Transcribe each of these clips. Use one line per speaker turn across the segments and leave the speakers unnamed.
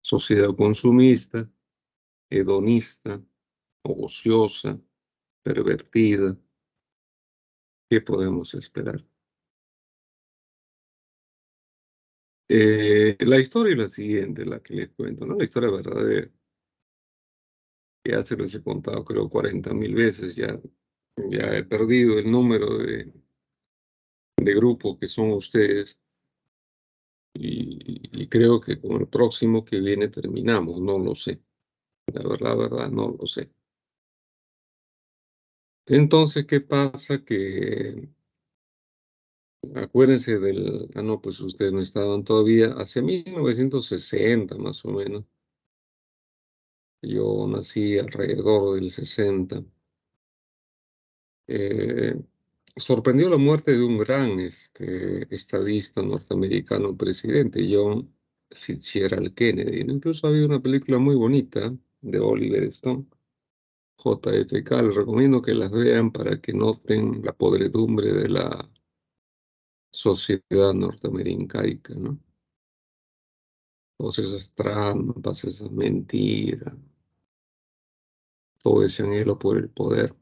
sociedad consumista, hedonista, ociosa, pervertida. ¿Qué podemos esperar? La historia es la siguiente, la que les cuento, ¿no? La historia verdadera. Ya se les he contado, creo, 40.000 veces. Ya he perdido el número de grupo que son ustedes. Y creo que con el próximo que viene terminamos, no lo sé. La verdad, no lo sé. Entonces, ¿qué pasa? Que acuérdense no, pues ustedes no estaban todavía, hacia 1960 más o menos. Yo nací alrededor del 60. Eh, Sorprendió la muerte de un gran estadista norteamericano, presidente, John Fitzgerald Kennedy, ¿no? Incluso había una película muy bonita de Oliver Stone, JFK. Les recomiendo que las vean para que noten la podredumbre de la sociedad norteamericana, ¿no? Todas esas trampas, esas mentiras, todo ese anhelo por el poder.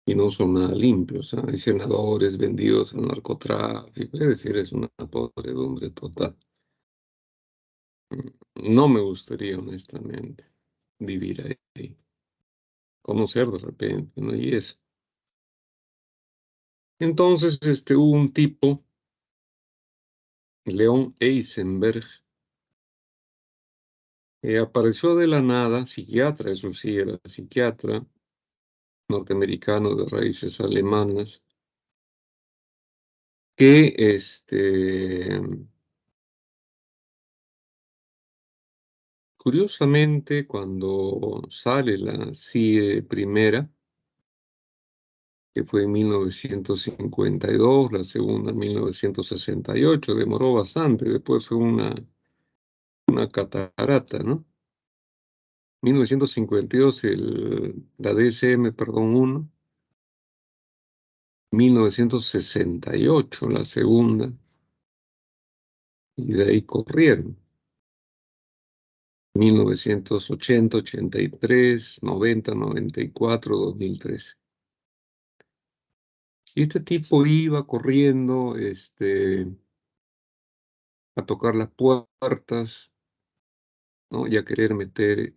Y no son nada limpios, ¿ah? Hay senadores vendidos al narcotráfico, es decir, es una podredumbre total. No me gustaría, honestamente, vivir ahí, conocer de repente, ¿no? Y eso. Entonces, hubo un tipo, Leon Eisenberg, apareció de la nada, psiquiatra, eso sí, era psiquiatra, norteamericano de raíces alemanas, que curiosamente, cuando sale la CIE primera, que fue en 1952, la segunda en 1968, demoró bastante, después fue una catarata, ¿no? 1952 la DSM, perdón, 1, 1968 la segunda, y de ahí corrieron. 1980, 83, 90, 94, 2013. Y este tipo iba corriendo, a tocar las puertas, ¿no? Y a querer meter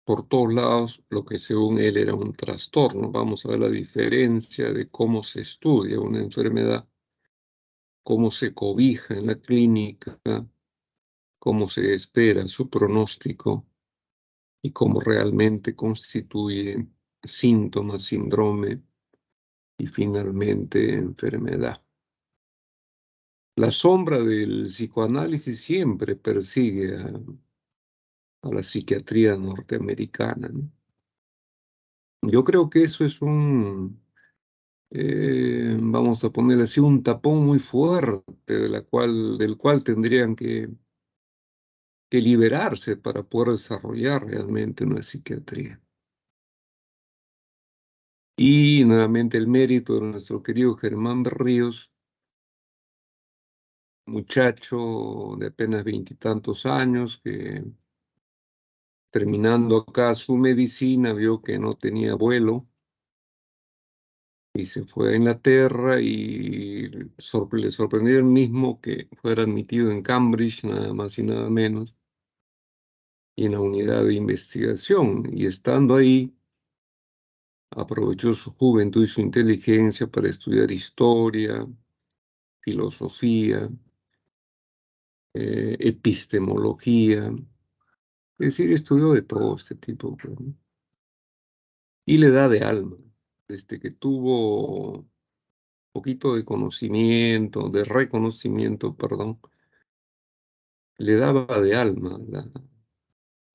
por todos lados lo que según él era un trastorno. Vamos a ver la diferencia de cómo se estudia una enfermedad, cómo se cobija en la clínica, cómo se espera su pronóstico y cómo realmente constituye síntomas, síndrome y finalmente enfermedad. La sombra del psicoanálisis siempre persigue a la psiquiatría norteamericana, ¿no? Yo creo que eso es vamos a ponerle así, un tapón muy fuerte del cual tendrían que liberarse para poder desarrollar realmente una psiquiatría. Y nuevamente el mérito de nuestro querido Germán Berríos, muchacho de apenas 20 y tantos años, que terminando acá su medicina vio que no tenía vuelo y se fue a Inglaterra y le sorprendió el mismo que fuera admitido en Cambridge, nada más y nada menos, y en la unidad de investigación. Y estando ahí, aprovechó su juventud y su inteligencia para estudiar historia, filosofía, epistemología, es decir, estudió de todo este tipo, pues, ¿no? Y le da de alma, desde que tuvo poquito de conocimiento, de reconocimiento, perdón, le daba de alma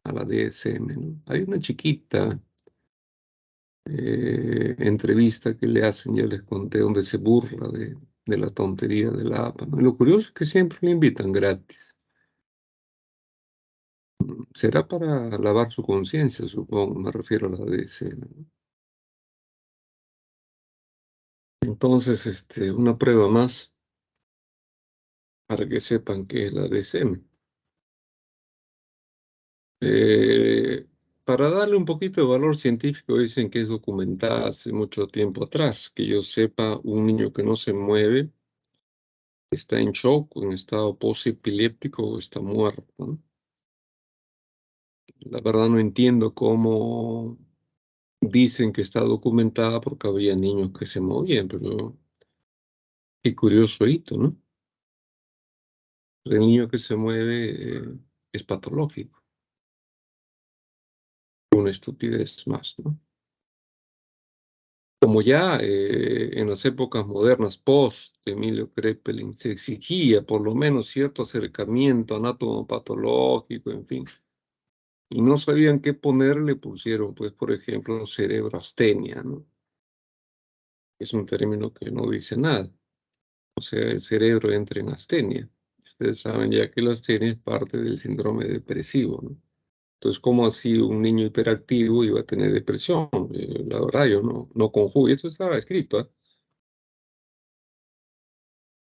a la DSM, ¿no? Hay una chiquita entrevista que le hacen, ya les conté, donde se burla de la tontería de la APA, ¿no? Y lo curioso es que siempre le invitan gratis. Será para lavar su conciencia, supongo, me refiero a la DSM, ¿no? Entonces, una prueba más para que sepan qué es la DSM. Eh, para darle un poquito de valor científico, dicen que es documentada hace mucho tiempo atrás. Que yo sepa, un niño que no se mueve está en shock, en estado posepiléptico o está muerto, ¿no? La verdad no entiendo cómo dicen que está documentada porque había niños que se movían, pero qué curioso hito, ¿no? El niño que se mueve es patológico, una estupidez más, ¿no? Como ya en las épocas modernas, post Emilio Kraepelin, se exigía por lo menos cierto acercamiento anatomopatológico, en fin, y no sabían qué poner, le pusieron, pues, por ejemplo, cerebroastenia, ¿no? Es un término que no dice nada. O sea, el cerebro entra en astenia. Ustedes saben ya que la astenia es parte del síndrome depresivo, ¿no? Entonces, ¿cómo así un niño hiperactivo iba a tener depresión? La verdad, yo no conjugo. Y esto estaba escrito, ¿eh?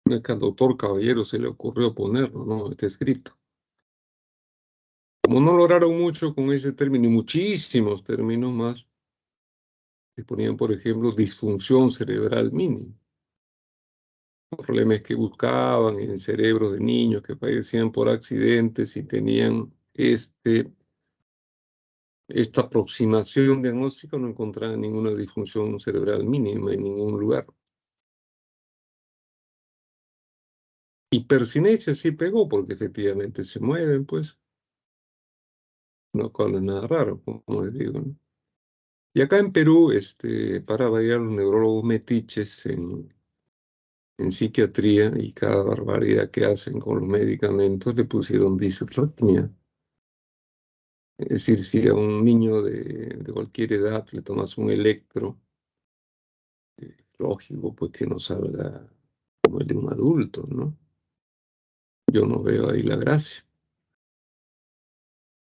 No es que al doctor Caballero se le ocurrió ponerlo, no, está escrito. Como no lograron mucho con ese término y muchísimos términos más, le ponían, por ejemplo, disfunción cerebral mínima. Problemas que buscaban en cerebros de niños que fallecían por accidentes y tenían esta aproximación diagnóstica, no encontraban ninguna disfunción cerebral mínima en ningún lugar. Hipercinesia sí pegó porque efectivamente se mueven, pues, lo cual no es nada raro, como les digo, ¿no? Y acá en Perú, para variar, los neurólogos metiches en psiquiatría y cada barbaridad que hacen con los medicamentos le pusieron disritmia. Es decir, si a un niño de cualquier edad le tomas un electro, lógico, pues que no salga como el de un adulto, ¿no? Yo no veo ahí la gracia.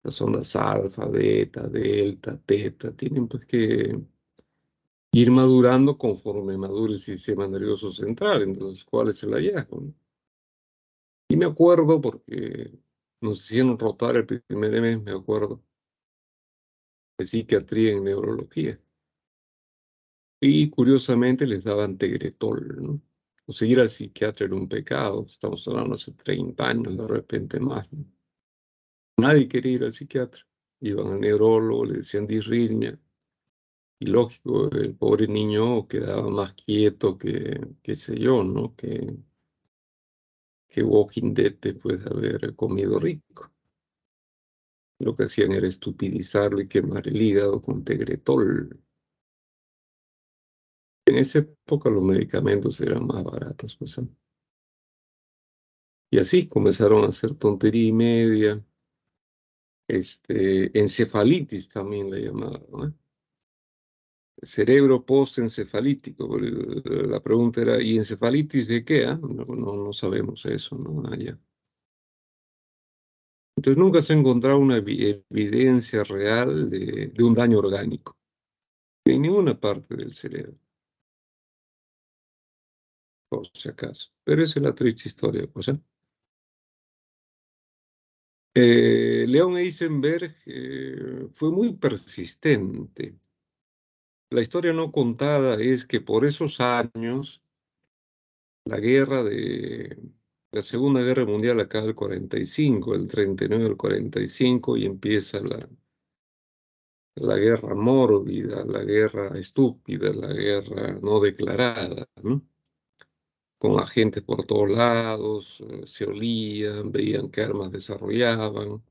Las ondas alfa, beta, delta, teta, tienen pues que ir madurando conforme madure el sistema nervioso central. Entonces, ¿cuál es el hallazgo, no? Y me acuerdo porque nos hicieron rotar el primer mes, me acuerdo, de psiquiatría en neurología. Y curiosamente les daban Tegretol, ¿no? O sea, ir al psiquiatra era un pecado. Estamos hablando hace 30 años, de repente más, ¿no? Nadie quería ir al psiquiatra. Iban al neurólogo, le decían disritmia. Y lógico, el pobre niño quedaba más quieto que, qué sé yo, ¿no? Que Walking Dead después de haber comido rico. Lo que hacían era estupidizarlo y quemar el hígado con Tegretol. En esa época los medicamentos eran más baratos, pues, ¿eh? Y así comenzaron a hacer tontería y media. Encefalitis también le llamaban, ¿no? Cerebro postencefalítico. La pregunta era, ¿y encefalitis de qué? Ah? No sabemos eso, ¿no? Allá. Entonces nunca se ha encontrado una evidencia real de un daño orgánico en ninguna parte del cerebro, por si acaso. Pero esa es la triste historia, pues, ¿eh? Leon Eisenberg fue muy persistente. La historia no contada es que por esos años, la guerra de la Segunda Guerra Mundial acaba el 45, el 39 al 45, y empieza la guerra mórbida, la guerra estúpida, la guerra no declarada, ¿no? Con agentes por todos lados, se olían, veían qué armas desarrollaban,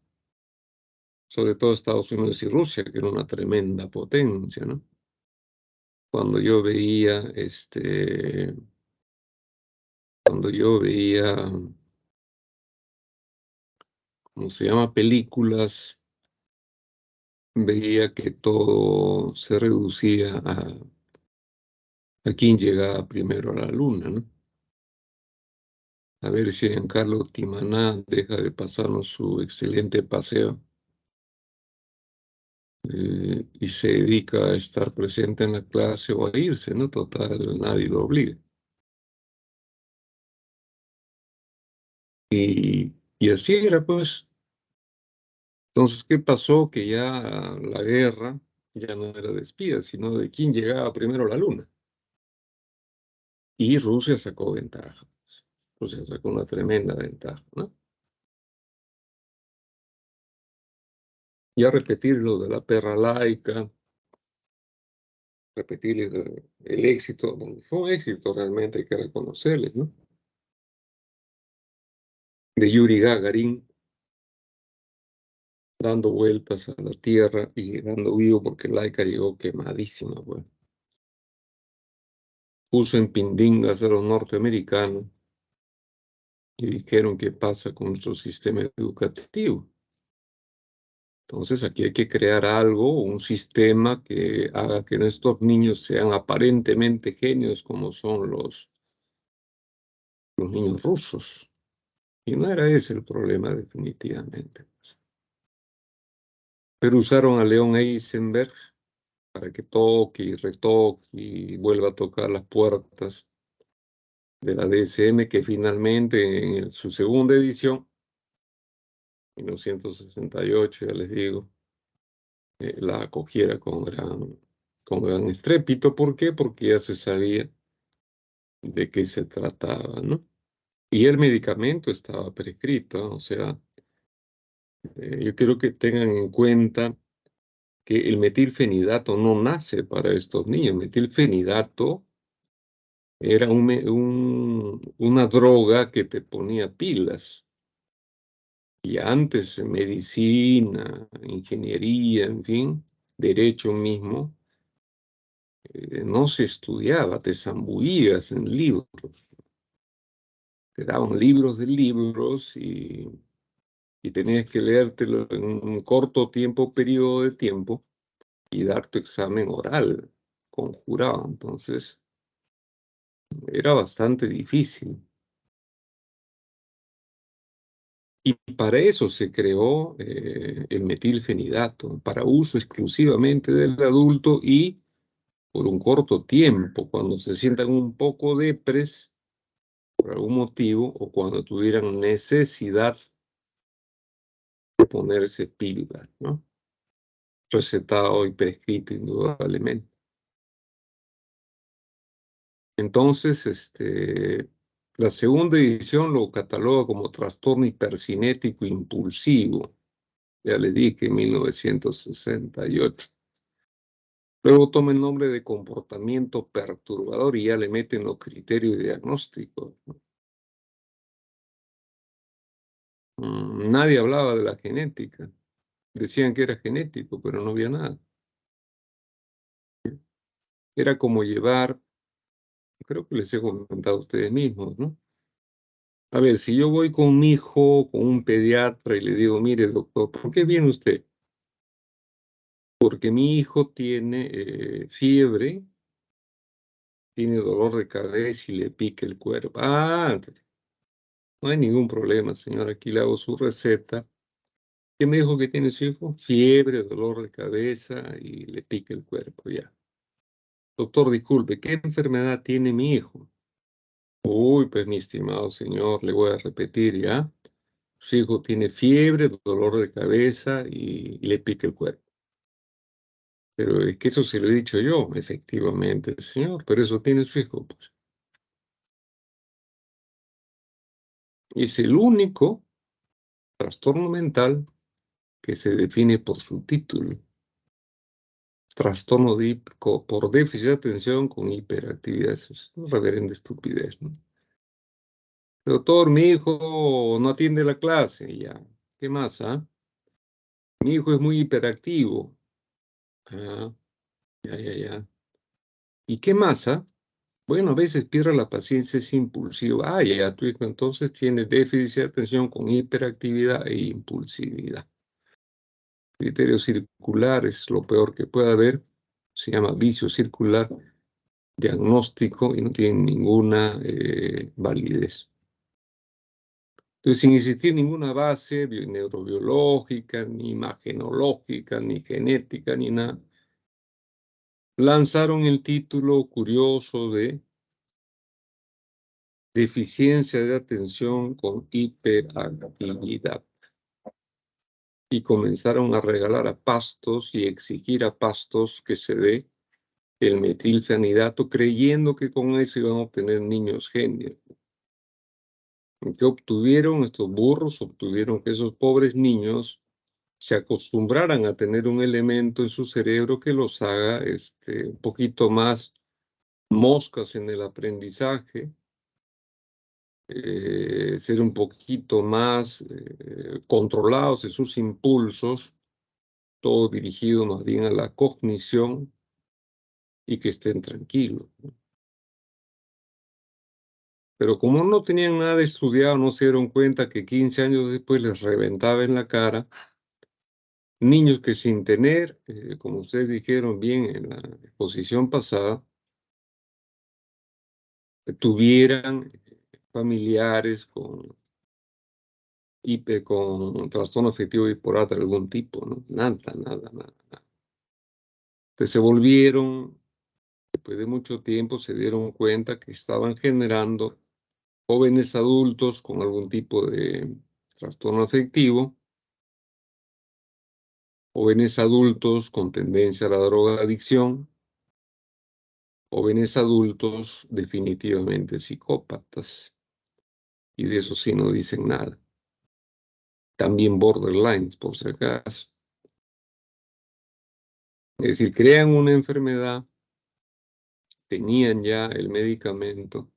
sobre todo Estados Unidos y Rusia, que era una tremenda potencia, ¿no? Cuando yo veía, cuando yo veía, ¿cómo se llama? Películas, veía que todo se reducía a quién llegaba primero a la luna, ¿no? A ver si Giancarlo Timaná deja de pasarnos su excelente paseo y se dedica a estar presente en la clase o a irse, ¿no? Total, nadie lo obliga. Y así era, pues. Entonces, ¿qué pasó? Que ya la guerra ya no era de espías, sino de quién llegaba primero a la luna. Y Rusia sacó ventaja. Rusia sacó una tremenda ventaja, ¿no? Ya repetir lo de la perra laica, repetir el éxito, bueno, fue un éxito realmente, hay que reconocerles, ¿no? De Yuri Gagarin dando vueltas a la Tierra y llegando vivo porque laica llegó quemadísima, pues. Puso en pindingas a los norteamericanos y dijeron qué pasa con nuestro sistema educativo. Entonces aquí hay que crear algo, un sistema que haga que nuestros niños sean aparentemente genios como son los niños rusos. Y no era ese el problema definitivamente. Pero usaron a Leon Eisenberg para que toque y retoque y vuelva a tocar las puertas de la DSM, que finalmente en su segunda edición, 1968, ya les digo, la acogiera con gran estrépito. ¿Por qué? Porque ya se sabía de qué se trataba, ¿no? Y el medicamento estaba prescrito, o sea, yo quiero que tengan en cuenta que el metilfenidato no nace para estos niños. Metilfenidato era una droga que te ponía pilas. Y antes, en medicina, ingeniería, en fin, derecho mismo, no se estudiaba, te zambullías en libros. Te daban libros de libros y tenías que leértelo en un corto periodo de tiempo y dar tu examen oral conjurado. Entonces, era bastante difícil. Y para eso se creó el metilfenidato, para uso exclusivamente del adulto y por un corto tiempo, cuando se sientan un poco depres por algún motivo o cuando tuvieran necesidad de ponerse píldora, ¿no? Recetado y prescrito indudablemente. Entonces, la segunda edición lo cataloga como trastorno hipercinético impulsivo. Ya le dije, en 1968. Luego toma el nombre de comportamiento perturbador y ya le meten los criterios diagnósticos, ¿no? Nadie hablaba de la genética. Decían que era genético, pero no había nada. Era como llevar, creo que les he comentado a ustedes mismos, ¿no? A ver, si yo voy con mi hijo, con un pediatra y le digo, mire, doctor, ¿por qué viene usted? Porque mi hijo tiene fiebre, tiene dolor de cabeza y le pica el cuerpo. Ah, no hay ningún problema, señor. Aquí le hago su receta. ¿Qué me dijo que tiene su hijo? Fiebre, dolor de cabeza y le pica el cuerpo, ya. Doctor, disculpe, ¿qué enfermedad tiene mi hijo? Uy, pues mi estimado señor, le voy a repetir, ¿ya? Su hijo tiene fiebre, dolor de cabeza y le pica el cuerpo. Pero es que eso se lo he dicho yo, efectivamente, señor, pero eso tiene su hijo, pues. Es el único trastorno mental que se define por su título. Trastorno por déficit de atención con hiperactividad. Eso es una reverenda estupidez, ¿no? Doctor, mi hijo no atiende la clase, ya. ¿Qué más, ah? Mi hijo es muy hiperactivo. Ah, ya, ya, ya. ¿Y qué más, ah? Bueno, a veces pierde la paciencia, es impulsivo. Ah, ya, ya, tu hijo entonces tiene déficit de atención con hiperactividad e impulsividad. Criterio circular es lo peor que puede haber. Se llama vicio circular diagnóstico y no tiene ninguna validez. Entonces, sin existir ninguna base neurobiológica, ni imagenológica, ni genética, ni nada, lanzaron el título curioso de deficiencia de atención con hiperactividad. Y comenzaron a regalar a pastos y exigir a pastos que se dé el metilfenidato, creyendo que con eso iban a obtener niños genios. ¿Qué obtuvieron estos burros? Obtuvieron que esos pobres niños se acostumbraran a tener un elemento en su cerebro que los haga un poquito más moscas en el aprendizaje, ser un poquito más controlados en sus impulsos, todo dirigido más bien a la cognición y que estén tranquilos. Pero como no tenían nada estudiado, no se dieron cuenta que 15 años después les reventaba en la cara niños que sin tener, como ustedes dijeron bien en la exposición pasada, tuvieran familiares con trastorno afectivo bipolar de algún tipo, ¿no? Nada. Entonces se volvieron, después de mucho tiempo, se dieron cuenta que estaban generando jóvenes adultos con algún tipo de trastorno afectivo, jóvenes adultos con tendencia a la drogadicción, jóvenes adultos definitivamente psicópatas, y de eso sí no dicen nada. También borderlines, por si acaso. Es decir, crean una enfermedad, tenían ya el medicamento,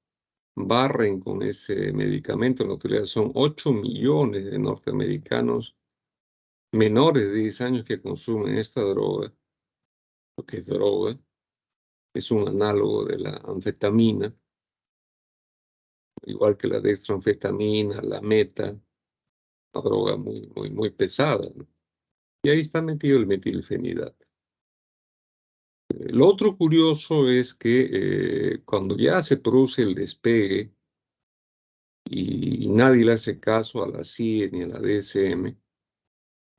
barren con ese medicamento. En la actualidad son 8 millones de norteamericanos menores de 10 años que consumen esta droga, porque es droga, es un análogo de la anfetamina, igual que la dextroanfetamina, la meta, una droga muy pesada, ¿no? Y ahí está metido el metilfenidato. Lo otro curioso es que cuando ya se produce el despegue y nadie le hace caso a la CIE ni a la DSM,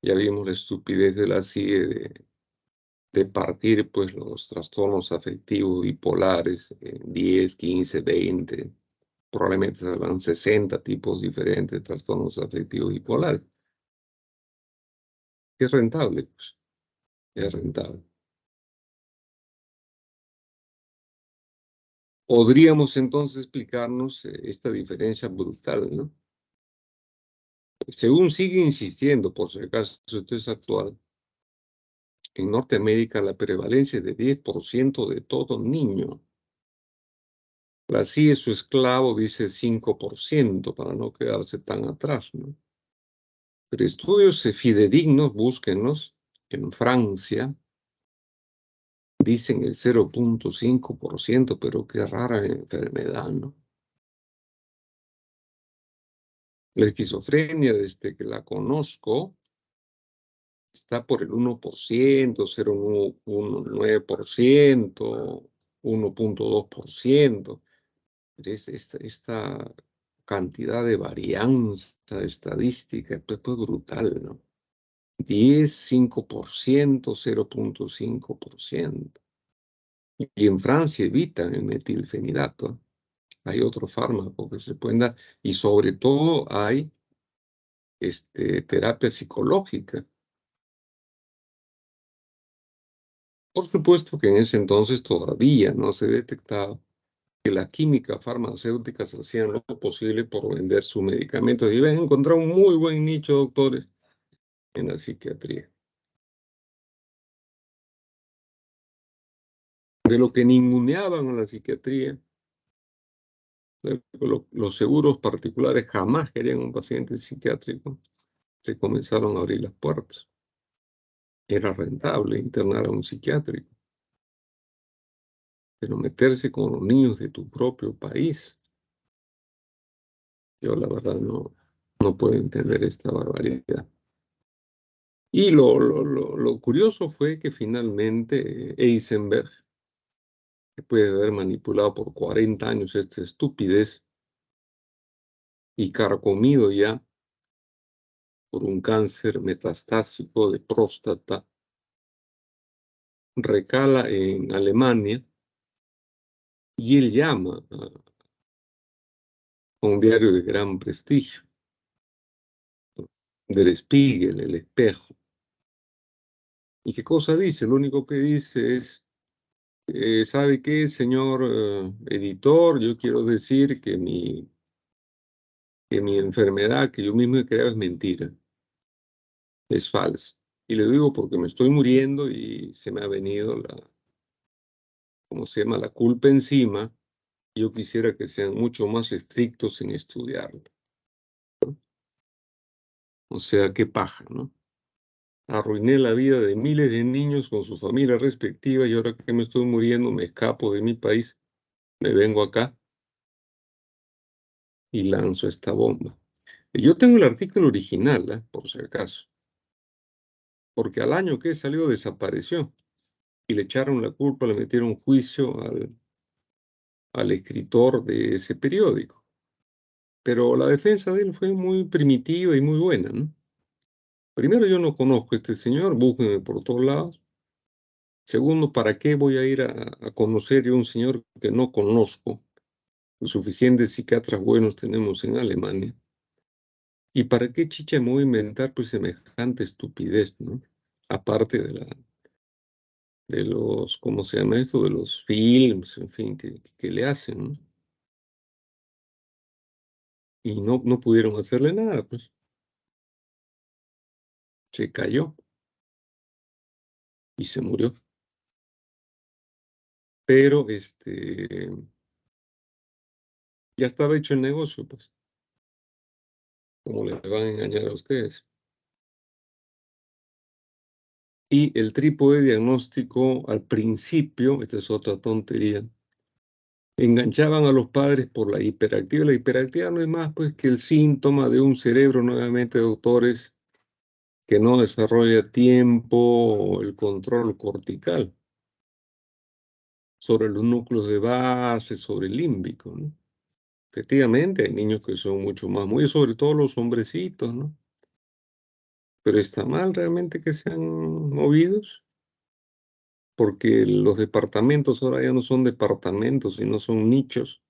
ya vimos la estupidez de la CIE de partir pues los trastornos afectivos bipolares en 10, 15, 20, probablemente serán 60 tipos diferentes de trastornos afectivos bipolares. Es rentable, pues, es rentable. Podríamos entonces explicarnos esta diferencia brutal, ¿no? Según sigue insistiendo, por si acaso esto es actual, en Norteamérica la prevalencia es de 10% de todo niño. La CIE, su esclavo, dice 5% para no quedarse tan atrás, ¿no? Pero estudios fidedignos, búsquenlos, en Francia, dicen el 0.5%, pero qué rara enfermedad, ¿no? La esquizofrenia, desde que la conozco, está por el 1%, 0.9%, 1.2%. Esta cantidad de varianza estadística pues brutal, ¿no? 10, 5%, 0.5%. Y en Francia evitan el metilfenidato. Hay otro fármaco que se pueden dar. Y sobre todo hay terapia psicológica. Por supuesto que en ese entonces todavía no se detectaba que la química farmacéutica hacían lo posible por vender su medicamento. Y habían encontrado un muy buen nicho, doctores, en la psiquiatría. De lo que ninguneaban a la psiquiatría, los seguros particulares jamás querían un paciente psiquiátrico. Se comenzaron a abrir las puertas. Era rentable internar a un psiquiátrico, pero meterse con los niños de tu propio país, yo la verdad no puedo entender esta barbaridad. Y lo curioso fue que finalmente Eisenberg, después de haber manipulado por 40 años esta estupidez y carcomido ya por un cáncer metastásico de próstata, recala en Alemania y él llama un diario de gran prestigio, Der Spiegel, El Espejo. ¿Y qué cosa dice? Lo único que dice es, ¿sabe qué, señor editor? Yo quiero decir que mi enfermedad que yo mismo he creado es mentira, es falsa. Y le digo porque me estoy muriendo y se me ha venido ¿cómo se llama? La culpa encima. Yo quisiera que sean mucho más estrictos en estudiarlo. O sea, qué paja, ¿no? Arruiné la vida de miles de niños con su familia respectiva y ahora que me estoy muriendo me escapo de mi país, me vengo acá y lanzo esta bomba. Y yo tengo el artículo original, por si acaso, porque al año que salió desapareció y le echaron la culpa, le metieron juicio al escritor de ese periódico. Pero la defensa de él fue muy primitiva y muy buena, ¿no? Primero, yo no conozco a este señor, búsquenme por todos lados. Segundo, ¿para qué voy a ir a conocer yo a un señor que no conozco? Los suficientes psiquiatras buenos tenemos en Alemania. ¿Y para qué chicha me voy a inventar pues semejante estupidez, ¿no? Aparte de los, ¿cómo se llama esto? De los films, en fin, que le hacen, ¿no? Y no pudieron hacerle nada, pues. Se cayó y se murió. Pero ya estaba hecho el negocio, pues. ¿Cómo le van a engañar a ustedes? Y el trípode diagnóstico al principio, esta es otra tontería, enganchaban a los padres por la hiperactividad. La hiperactividad no es más pues que el síntoma de un cerebro, nuevamente, doctores, que no desarrolla a tiempo el control cortical sobre los núcleos de base, sobre el límbico, ¿no? Efectivamente, hay niños que son mucho más, muy sobre todo los hombrecitos, ¿no? Pero está mal realmente que sean movidos, porque los departamentos ahora ya no son departamentos, sino son nichos,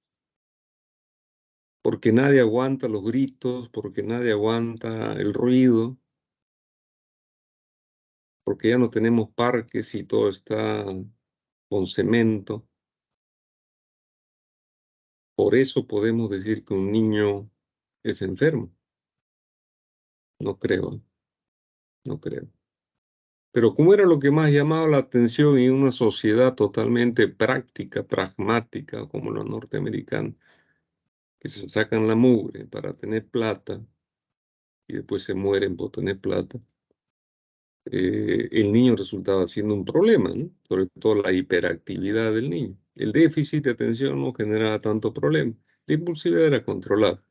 porque nadie aguanta los gritos, porque nadie aguanta el ruido, porque ya no tenemos parques y todo está con cemento. Por eso podemos decir que un niño es enfermo. No creo, no creo. Pero ¿cómo era lo que más llamaba la atención en una sociedad totalmente práctica, pragmática, como los norteamericanos, que se sacan la mugre para tener plata y después se mueren por tener plata? El niño resultaba siendo un problema, ¿no? Sobre todo la hiperactividad del niño. El déficit de atención no generaba tanto problema. La impulsividad era controlada.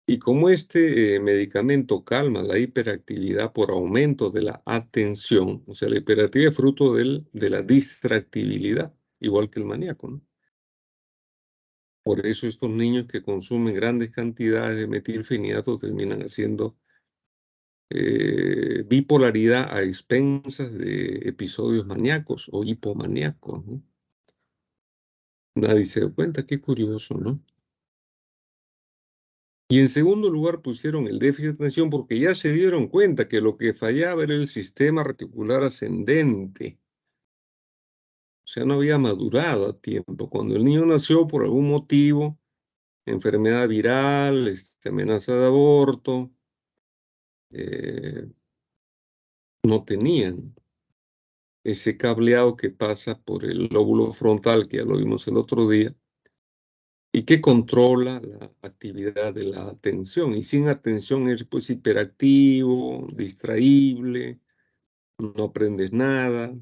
Y como este medicamento calma la hiperactividad por aumento de la atención, o sea, la hiperactividad es fruto de la distractibilidad, igual que el maníaco, ¿no? Por eso estos niños que consumen grandes cantidades de metilfenidato terminan haciendo bipolaridad a expensas de episodios maníacos o hipomaníacos, ¿no? Nadie se da cuenta, qué curioso, ¿no? Y en segundo lugar pusieron el déficit de atención porque ya se dieron cuenta que lo que fallaba era el sistema reticular ascendente. O sea, no había madurado a tiempo. Cuando el niño nació por algún motivo, enfermedad viral, amenaza de aborto, eh, no tenían ese cableado que pasa por el lóbulo frontal, que ya lo vimos el otro día, y que controla la actividad de la atención. Y sin atención es pues hiperactivo, distraíble, no aprendes nada,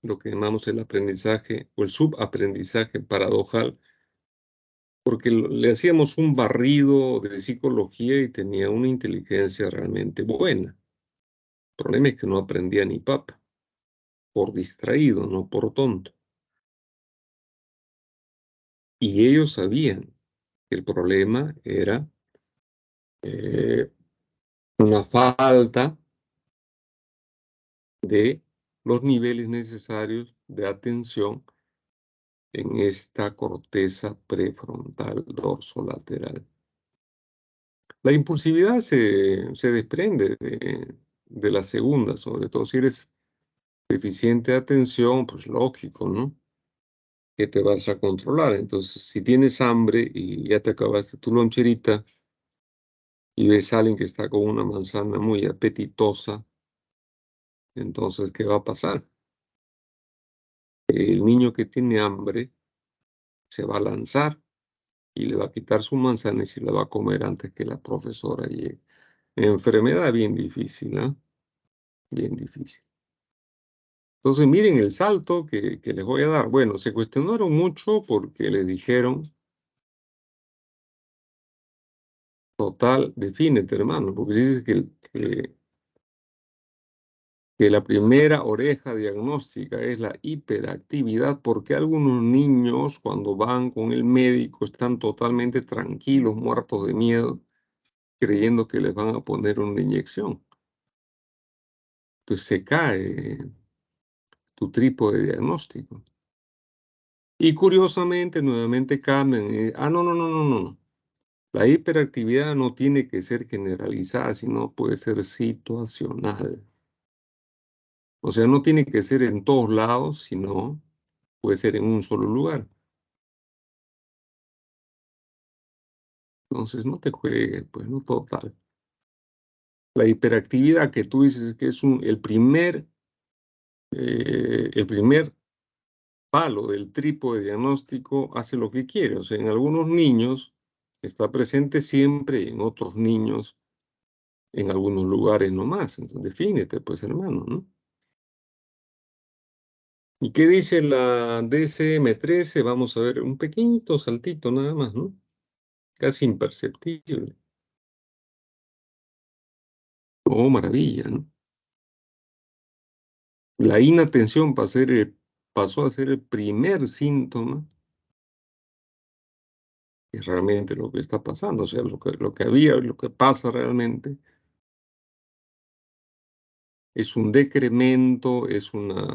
lo que llamamos el aprendizaje o el subaprendizaje paradojal, porque le hacíamos un barrido de psicología y tenía una inteligencia realmente buena. El problema es que no aprendía ni papa, por distraído, no por tonto. Y ellos sabían que el problema era eh, una falta de los niveles necesarios de atención en esta corteza prefrontal dorsolateral. La impulsividad se desprende de la segunda, sobre todo si eres deficiente de atención, pues lógico, ¿no? Que te vas a controlar. Entonces, si tienes hambre y ya te acabaste tu loncherita y ves a alguien que está con una manzana muy apetitosa, entonces, ¿qué va a pasar? El niño que tiene hambre se va a lanzar y le va a quitar su manzana y se la va a comer antes que la profesora llegue. Enfermedad bien difícil, ¿ah? Bien difícil. Entonces, miren el salto que les voy a dar. Bueno, se cuestionaron mucho porque le dijeron, total, defínete, hermano, porque dice que la primera oreja diagnóstica es la hiperactividad, porque algunos niños cuando van con el médico están totalmente tranquilos, muertos de miedo, creyendo que les van a poner una inyección. Entonces se cae tu trípode diagnóstico. Y curiosamente, nuevamente cambian. No, no, no, no, no. La hiperactividad no tiene que ser generalizada, sino puede ser situacional. O sea, no tiene que ser en todos lados, sino puede ser en un solo lugar. Entonces, no te juegues, pues, no total. La hiperactividad que tú dices que es el primer palo del trípode diagnóstico hace lo que quiere. O sea, en algunos niños está presente siempre y en otros niños en algunos lugares nomás. Entonces, defínete, pues, hermano, ¿no? ¿Y qué dice la DSM-13? Vamos a ver un pequeñito saltito nada más, ¿no? Casi imperceptible. Oh, maravilla, ¿no? La inatención pasó a ser el primer síntoma, que es realmente lo que está pasando, o sea, lo que había, lo que pasa realmente, es un decremento, es una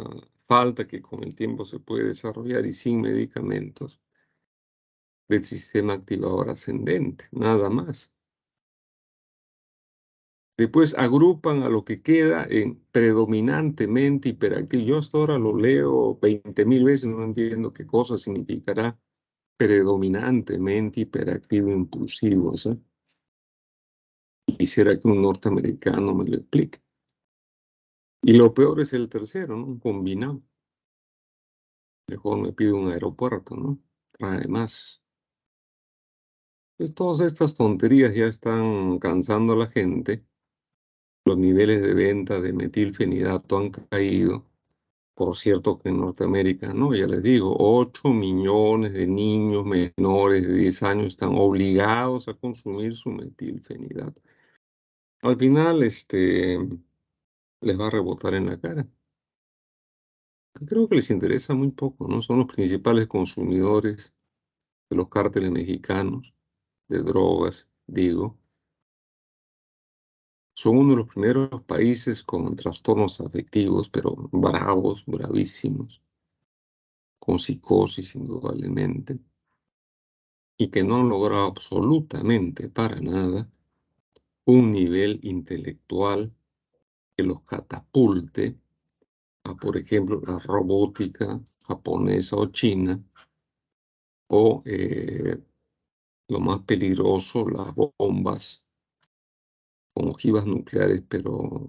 falta que con el tiempo se puede desarrollar y sin medicamentos del sistema activador ascendente, nada más. Después agrupan a lo que queda en predominantemente hiperactivo. Yo hasta ahora lo leo 20.000 veces, no entiendo qué cosa significará predominantemente hiperactivo impulsivo. ¿Sí? Quisiera que un norteamericano me lo explique. Y lo peor es el tercero, ¿no? Un combinado. Mejor me pido un aeropuerto, ¿no? Además, pues todas estas tonterías ya están cansando a la gente. Los niveles de venta de metilfenidato han caído. Por cierto que en Norteamérica, ¿no? Ya les digo, 8 millones de niños menores de 10 años están obligados a consumir su metilfenidato. Al final, les va a rebotar en la cara. Creo que les interesa muy poco, ¿no? Son los principales consumidores de los cárteles mexicanos de drogas, digo. Son uno de los primeros países con trastornos afectivos, pero bravos, bravísimos, con psicosis indudablemente, y que no han logrado absolutamente para nada un nivel intelectual que los catapulte a, por ejemplo, la robótica japonesa o china, o lo más peligroso, las bombas con ojivas nucleares, pero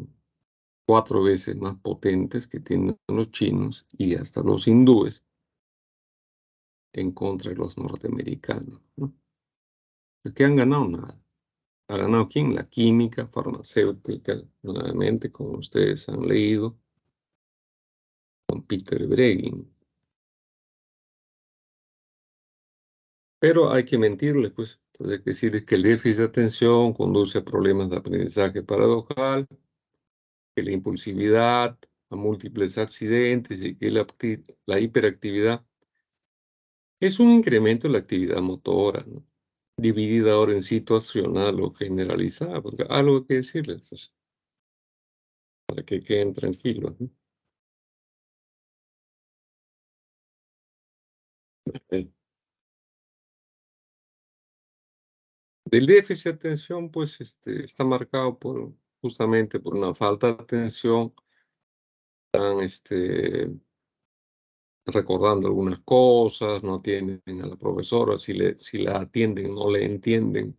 4 veces más potentes que tienen los chinos y hasta los hindúes en contra de los norteamericanos, ¿no? ¿Qué han ganado? Nada. ¿Ha ganado quién? La química farmacéutica, nuevamente, como ustedes han leído, con Peter Breggin. Pero hay que mentirle, pues. Entonces, hay que decir que el déficit de atención conduce a problemas de aprendizaje paradojal, que la impulsividad, a múltiples accidentes y que la hiperactividad es un incremento de la actividad motora, ¿no? Dividida ahora en situacional o generalizada, porque algo hay que decirles, pues, para que queden tranquilos, ¿no? Del déficit de atención, pues, está marcado justamente por una falta de atención, están, recordando algunas cosas, no atienden a la profesora, si la atienden, no le entienden,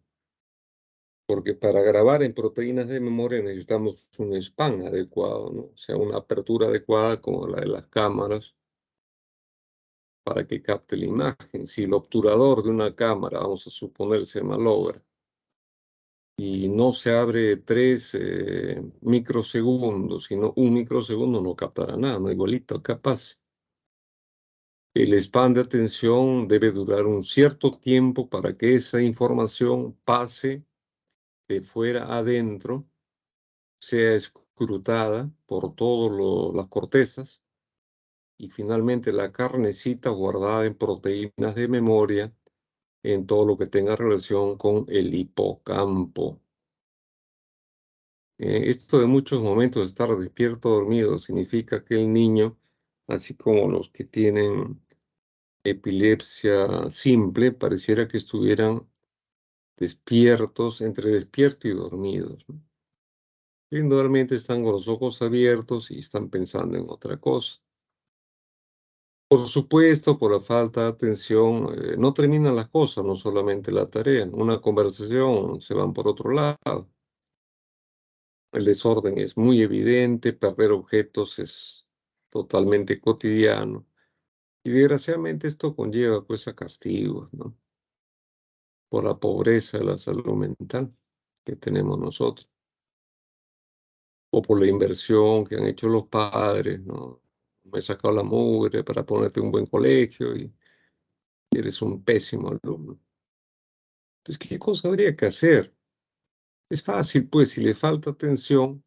porque para grabar en proteínas de memoria necesitamos un span adecuado, ¿no? O sea, una apertura adecuada como la de las cámaras para que capte la imagen. Si el obturador de una cámara, vamos a suponer, se malogra y no se abre 3 microsegundos, sino 1 microsegundo, no captará nada, no igualito, capaz. El span de atención debe durar un cierto tiempo para que esa información pase de fuera a adentro, sea escrutada por todas las cortezas y finalmente la carnecita guardada en proteínas de memoria en todo lo que tenga relación con el hipocampo. Esto de muchos momentos de estar despierto o dormido significa que el niño, así como los que tienen epilepsia simple, pareciera que estuvieran despiertos, entre despierto y dormidos, ¿no? Indudablemente están con los ojos abiertos y están pensando en otra cosa. Por supuesto, por la falta de atención, no terminan las cosas, no solamente la tarea. Una conversación se van por otro lado. El desorden es muy evidente, perder objetos es totalmente cotidiano. Y desgraciadamente esto conlleva pues a castigos, ¿no? Por la pobreza de la salud mental que tenemos nosotros, o por la inversión que han hecho los padres, ¿no? Me he sacado la mugre para ponerte en un buen colegio y eres un pésimo alumno. Entonces, ¿qué cosa habría que hacer? Es fácil, pues, si le falta atención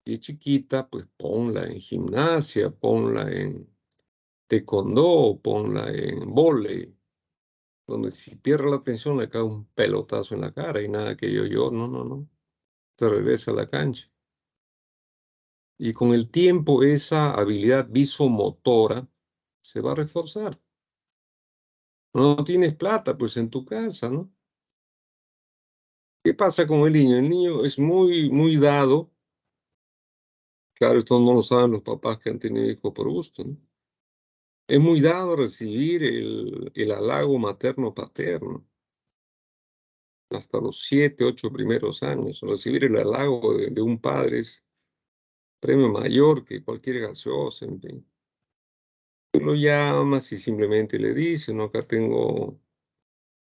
y es chiquita, pues ponla en gimnasia, ponla en taekwondo, ponla en vóley, donde si pierde la atención le cae un pelotazo en la cara y nada que yo, no, no, no, te regresa a la cancha. Y con el tiempo esa habilidad visomotora se va a reforzar. No tienes plata, pues en tu casa, ¿no? ¿Qué pasa con el niño? El niño es muy, muy dado. Claro, esto no lo saben los papás que han tenido hijos por gusto, ¿no? Es muy dado a recibir el halago materno-paterno. Hasta los 7, 8 primeros años. Recibir el halago de un padre es premio mayor que cualquier gaseosa, en fin. Tú lo llamas y simplemente le dices, ¿no? Acá tengo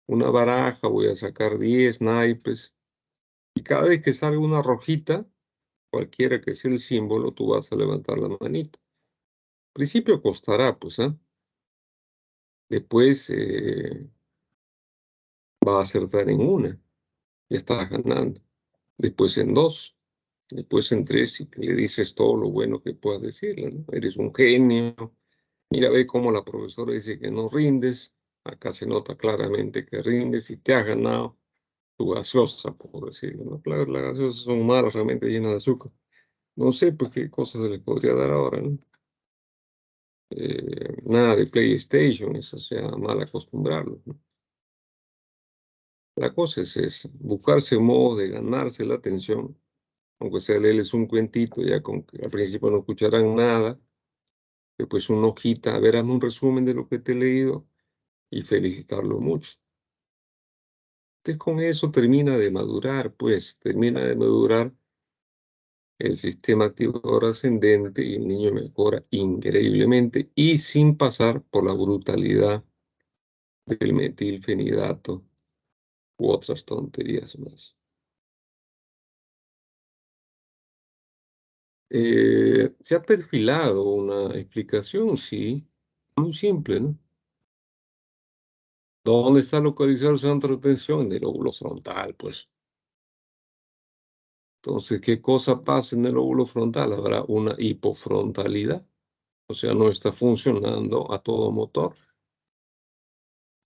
una baraja, voy a sacar 10 naipes, y cada vez que salga una rojita, cualquiera que sea el símbolo, tú vas a levantar la manita. Al principio costará, pues, ¿ah? Después va a acertar en una, ya estás ganando. Después en dos, después en tres, y le dices todo lo bueno que puedas decirle, ¿no? Eres un genio. Mira, ve cómo la profesora dice que no rindes. Acá se nota claramente que rindes y te has ganado tu gaseosa, por decirlo, ¿no? Claro, las gaseosas son malas, realmente llenas de azúcar. No sé, pues, qué cosas se les podría dar ahora, ¿no? Nada de PlayStation, eso sea mal acostumbrarlos, ¿no? La cosa es esa, buscarse modo de ganarse la atención, aunque sea leerles un cuentito, ya con que al principio no escucharán nada, después una hojita, a ver, hazme un resumen de lo que te he leído y felicitarlo mucho. Entonces con eso termina de madurar, pues, termina de madurar el sistema activador ascendente y el niño mejora increíblemente y sin pasar por la brutalidad del metilfenidato u otras tonterías más. Se ha perfilado una explicación, sí, muy simple, ¿no? ¿Dónde está localizado el centro de atención? En el lóbulo frontal, pues. Entonces, ¿qué cosa pasa en el lóbulo frontal? Habrá una hipofrontalidad, o sea, no está funcionando a todo motor.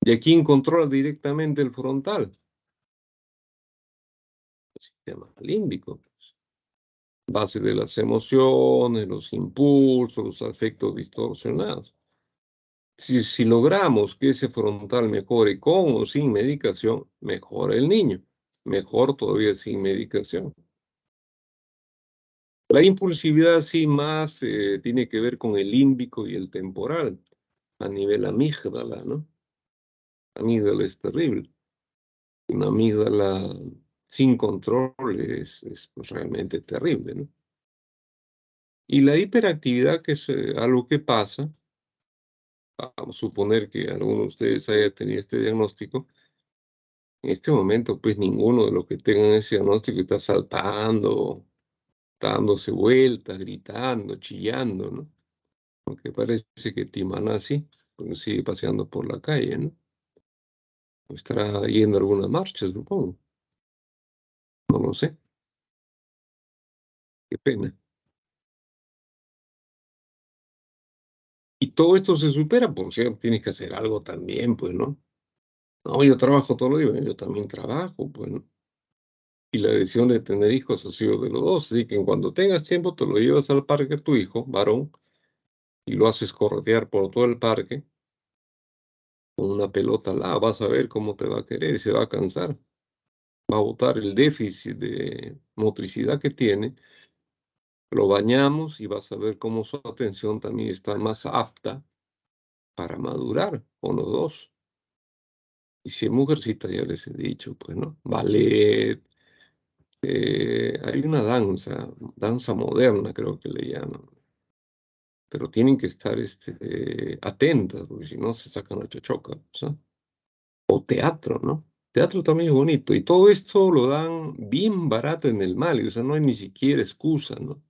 ¿Y a quién controla directamente el frontal? El sistema límbico, pues. Base de las emociones, los impulsos, los afectos distorsionados. Si logramos que ese frontal mejore con o sin medicación, mejora el niño. Mejor todavía sin medicación. La impulsividad sí más tiene que ver con el límbico y el temporal, a nivel amígdala, ¿no? La amígdala es terrible. Una amígdala sin control es pues, realmente terrible, ¿no? Y la hiperactividad, que es algo que pasa, vamos a suponer que alguno de ustedes haya tenido este diagnóstico, en este momento, pues ninguno de los que tengan ese diagnóstico está saltando, está dándose vueltas, gritando, chillando, ¿no? Aunque parece que Timana sí, porque sigue paseando por la calle, ¿no? O estará yendo a alguna marcha, supongo. No lo sé. Qué pena. Y todo esto se supera, por cierto, tienes que hacer algo también, pues, ¿no? No, yo trabajo todo los días, yo también trabajo, pues, ¿no? Y la decisión de tener hijos ha sido de los dos, así que cuando tengas tiempo te lo llevas al parque a tu hijo, varón, y lo haces corretear por todo el parque con una pelota al lado, vas a ver cómo te va a querer y se va a cansar. Va a botar el déficit de motricidad que tiene, lo bañamos y vas a ver cómo su atención también está más apta para madurar con los dos. Y si es mujercita, ya les he dicho, pues, ¿no? Ballet, hay una danza moderna, creo que le llaman, pero tienen que estar atentas, porque si no se sacan la chochoca, ¿sabes? O teatro, ¿no? Teatro también es bonito. Y todo esto lo dan bien barato en el Mali, o sea, no hay ni siquiera excusa, ¿no?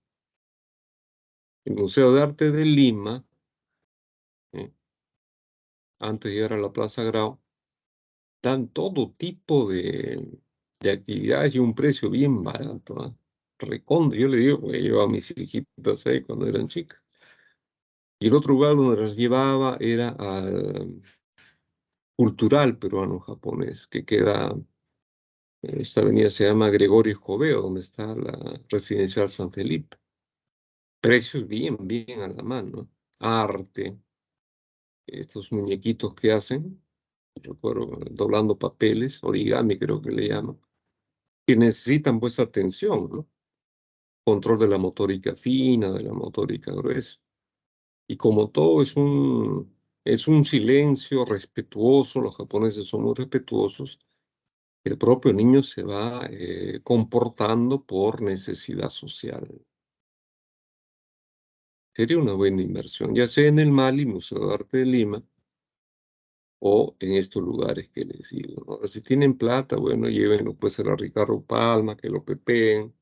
El Museo de Arte de Lima, eh, antes de llegar a la Plaza Grau, dan todo tipo de actividades y un precio bien barato, ¿ah? Recontra, yo le digo, porque llevaba a mis hijitas ahí cuando eran chicas. Y el otro lugar donde las llevaba era al Cultural Peruano-Japonés, que queda, esta avenida se llama Gregorio Escobedo, donde está la Residencial San Felipe. Precios bien, bien a la mano. Arte, estos muñequitos que hacen, recuerdo, doblando papeles, origami creo que le llaman, que necesitan pues atención, ¿no? Control de la motórica fina, de la motórica gruesa. Y como todo es un silencio respetuoso, los japoneses son muy respetuosos, el propio niño se va comportando por necesidad social. Sería una buena inversión, ya sea en el Mali, Museo de Arte de Lima, o en estos lugares que les digo, ¿no? Ahora, si tienen plata, bueno, llévenlo pues a la Ricardo Palma, que lo pepeen,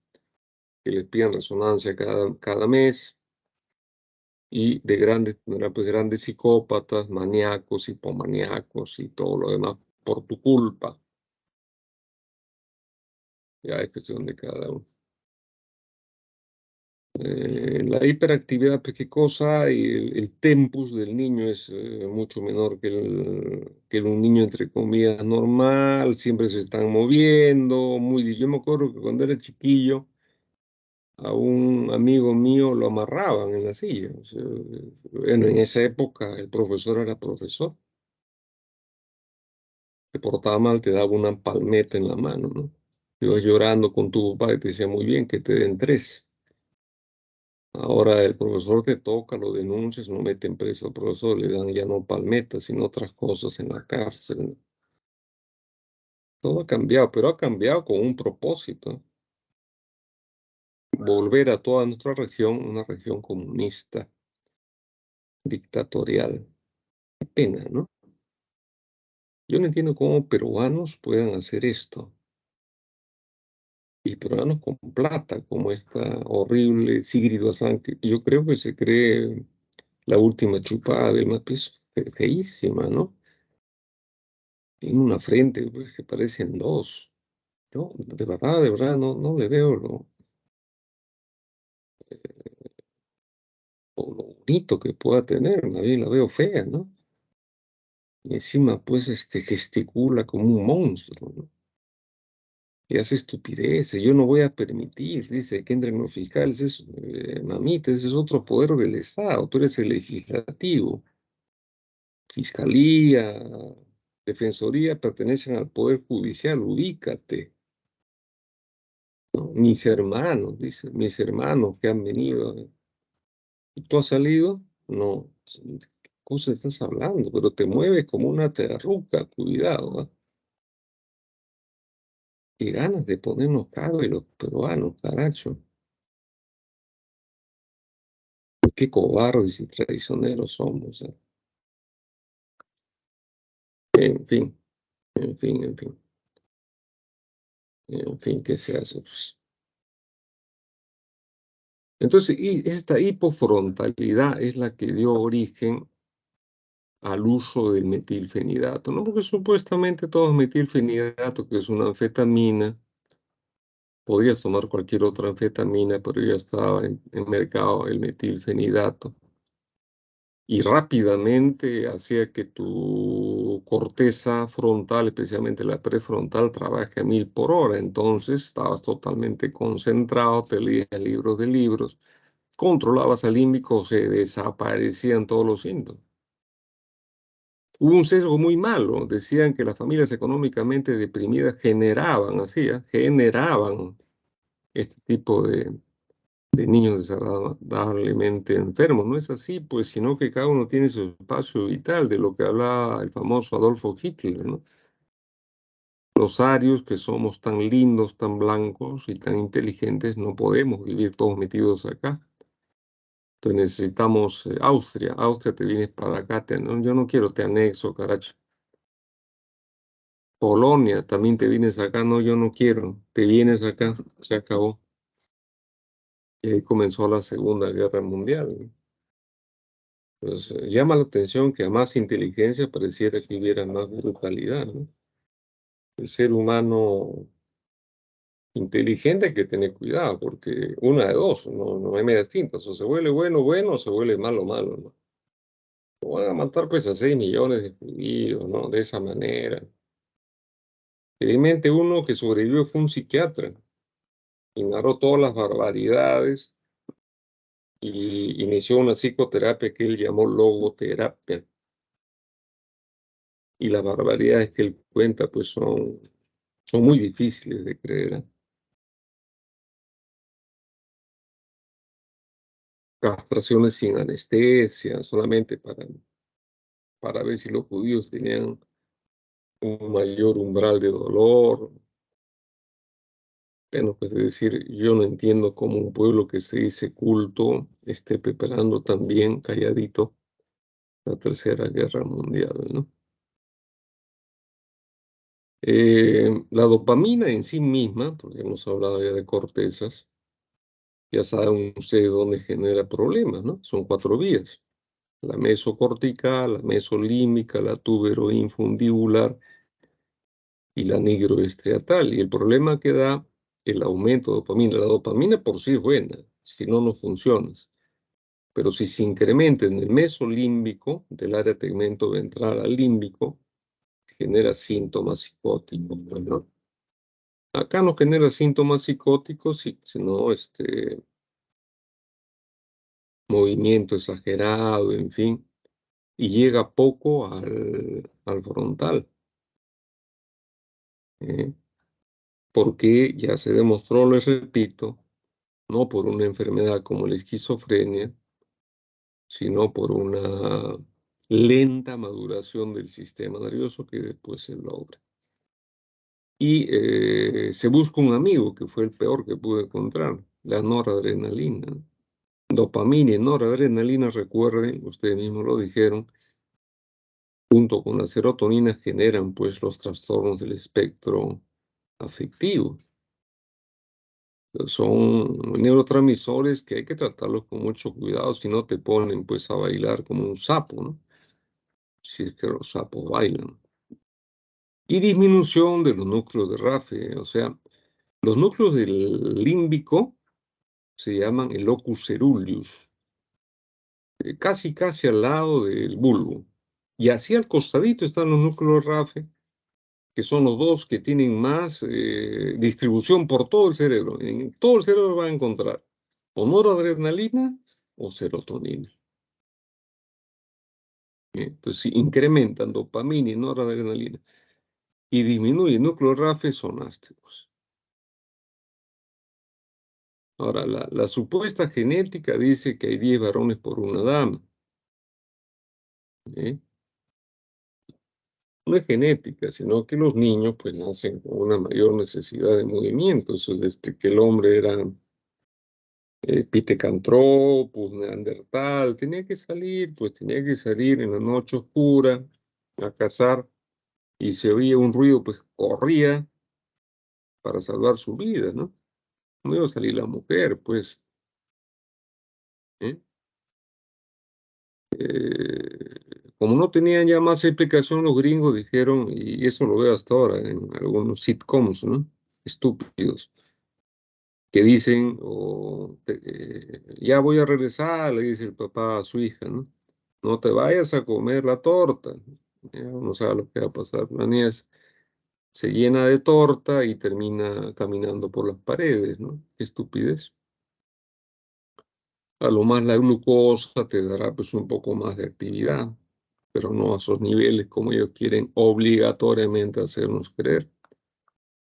que les pidan resonancia cada mes, y de grandes, tendrá pues grandes psicópatas, maníacos, hipomaníacos y todo lo demás por tu culpa. Ya es cuestión de cada uno. La hiperactividad, pues qué cosa, y el tempus del niño es mucho menor que un niño, entre comillas, normal, siempre se están moviendo, yo me acuerdo que cuando era chiquillo, a un amigo mío lo amarraban en la silla. O sea, bueno, en esa época el profesor era profesor. Te portaba mal, te daba una palmeta en la mano, ¿no? Ibas llorando con tu papá y te decía muy bien que te den tres. Ahora el profesor te toca, lo denuncias, no meten preso al profesor, le dan ya no palmetas, sino otras cosas en la cárcel, ¿no? Todo ha cambiado, pero ha cambiado con un propósito: volver a toda nuestra región una región comunista, dictatorial. Qué pena, ¿no? Yo no entiendo cómo peruanos puedan hacer esto. Y peruanos con plata, como esta horrible Sigrid Bazán, que yo creo que se cree la última chupada del Mapis, feísima, ¿no? Tiene una frente pues, que parecen dos. Yo, de verdad, no le veo lo bonito que pueda tener, más bien la veo fea, ¿no? Y encima, pues, gesticula como un monstruo, ¿no? Y hace estupideces. Yo no voy a permitir, dice, que entren los fiscales. Mamita, ese es otro poder del Estado. Tú eres el legislativo. Fiscalía, Defensoría pertenecen al Poder Judicial, ubícate. ¿No? Mis hermanos, dice, mis hermanos que han venido. ¿Y tú has salido? No. ¿Qué cosa estás hablando? Pero te mueves como una terruca, cuidado. ¿Ah? Qué ganas de ponernos caros y los peruanos, caracho. Qué cobardes y traicioneros somos. ¿Ah? En fin, en fin, en fin. En fin, ¿qué se hace? Pues. Entonces, y esta hipofrontalidad es la que dio origen al uso del metilfenidato, ¿no? Porque supuestamente todo es metilfenidato, que es una anfetamina. Podías tomar cualquier otra anfetamina, pero ya estaba en mercado el metilfenidato. Y rápidamente hacía que tu corteza frontal, especialmente la prefrontal, trabaje a 1000 por hora. Entonces estabas totalmente concentrado, te leías libros de libros, controlabas al límbico, se desaparecían todos los síntomas. Hubo un sesgo muy malo. Decían que las familias económicamente deprimidas generaban este tipo de niños desagradablemente enfermos. No es así, pues, sino que cada uno tiene su espacio vital, de lo que hablaba el famoso Adolfo Hitler, ¿no? Los arios, que somos tan lindos, tan blancos y tan inteligentes, no podemos vivir todos metidos acá. Entonces necesitamos Austria. Austria, te vienes para acá. No, yo no quiero, te anexo, caracho. Polonia, también te vienes acá. No, yo no quiero. Te vienes acá. Se acabó. Y ahí comenzó la Segunda Guerra Mundial, ¿no? Pues llama la atención que a más inteligencia pareciera que hubiera más brutalidad, ¿no? El ser humano inteligente hay que tener cuidado, porque una de dos, no hay medias tintas, o se vuelve bueno, bueno, o se vuelve malo, malo, ¿no? O van a matar pues a 6 millones de judíos, ¿no? De esa manera. Felizmente uno que sobrevivió fue un psiquiatra, y narró todas las barbaridades y inició una psicoterapia que él llamó logoterapia. Y las barbaridades que él cuenta pues son muy difíciles de creer. ¿Eh? Castraciones sin anestesia, solamente para ver si los judíos tenían un mayor umbral de dolor. Bueno, pues es decir, yo no entiendo cómo un pueblo que se dice culto esté preparando también calladito la Tercera Guerra Mundial, ¿no? La dopamina en sí misma, porque hemos hablado ya de cortezas, ya saben ustedes dónde genera problemas, ¿no? Son 4 vías: la mesocortical, la mesolímbica, la tuberoinfundibular y la nigroestriatal. Y el problema que da el aumento de dopamina. La dopamina por sí es buena, si no, no funciona. Pero si se incrementa en el mesolímbico, del área tegmento ventral al límbico, genera síntomas psicóticos. Bueno, acá no genera síntomas psicóticos, sino movimiento exagerado, en fin, y llega poco al frontal. ¿Eh? Porque ya se demostró, les repito, no por una enfermedad como la esquizofrenia, sino por una lenta maduración del sistema nervioso que después se logra. Y se busca un amigo, que fue el peor que pude encontrar, la noradrenalina. Dopamina y noradrenalina, recuerden, ustedes mismos lo dijeron, junto con la serotonina generan pues los trastornos del espectro afectivo. Son neurotransmisores que hay que tratarlos con mucho cuidado, si no te ponen pues a bailar como un sapo, ¿no? Si es que los sapos bailan. Y disminución de los núcleos de RAFE, o sea, los núcleos del límbico se llaman el locus ceruleus, casi al lado del bulbo. Y así al costadito están los núcleos de RAFE, que son los dos que tienen más distribución por todo el cerebro. En todo el cerebro van a encontrar o noradrenalina o serotonina. Entonces incrementan dopamina y noradrenalina y disminuyen núcleos RAF sonásticos. Ahora, la supuesta genética dice que hay 10 varones por una dama. ¿Eh? No es genética, sino que los niños pues nacen con una mayor necesidad de movimiento. Eso desde que el hombre era Pithecanthropus, Neandertal, tenía que salir en la noche oscura a cazar y se oía un ruido, pues corría para salvar su vida, ¿no? No iba a salir la mujer, pues. ¿Eh? Como no tenían ya más explicación, los gringos dijeron, y eso lo veo hasta ahora en algunos sitcoms, ¿no? Estúpidos, que dicen, ya voy a regresar, le dice el papá a su hija, ¿no? No te vayas a comer la torta. Ya uno sabe lo que va a pasar. La niña se llena de torta y termina caminando por las paredes, ¿no? Qué estupidez. A lo más la glucosa te dará pues un poco más de actividad, pero no a esos niveles como ellos quieren obligatoriamente hacernos creer.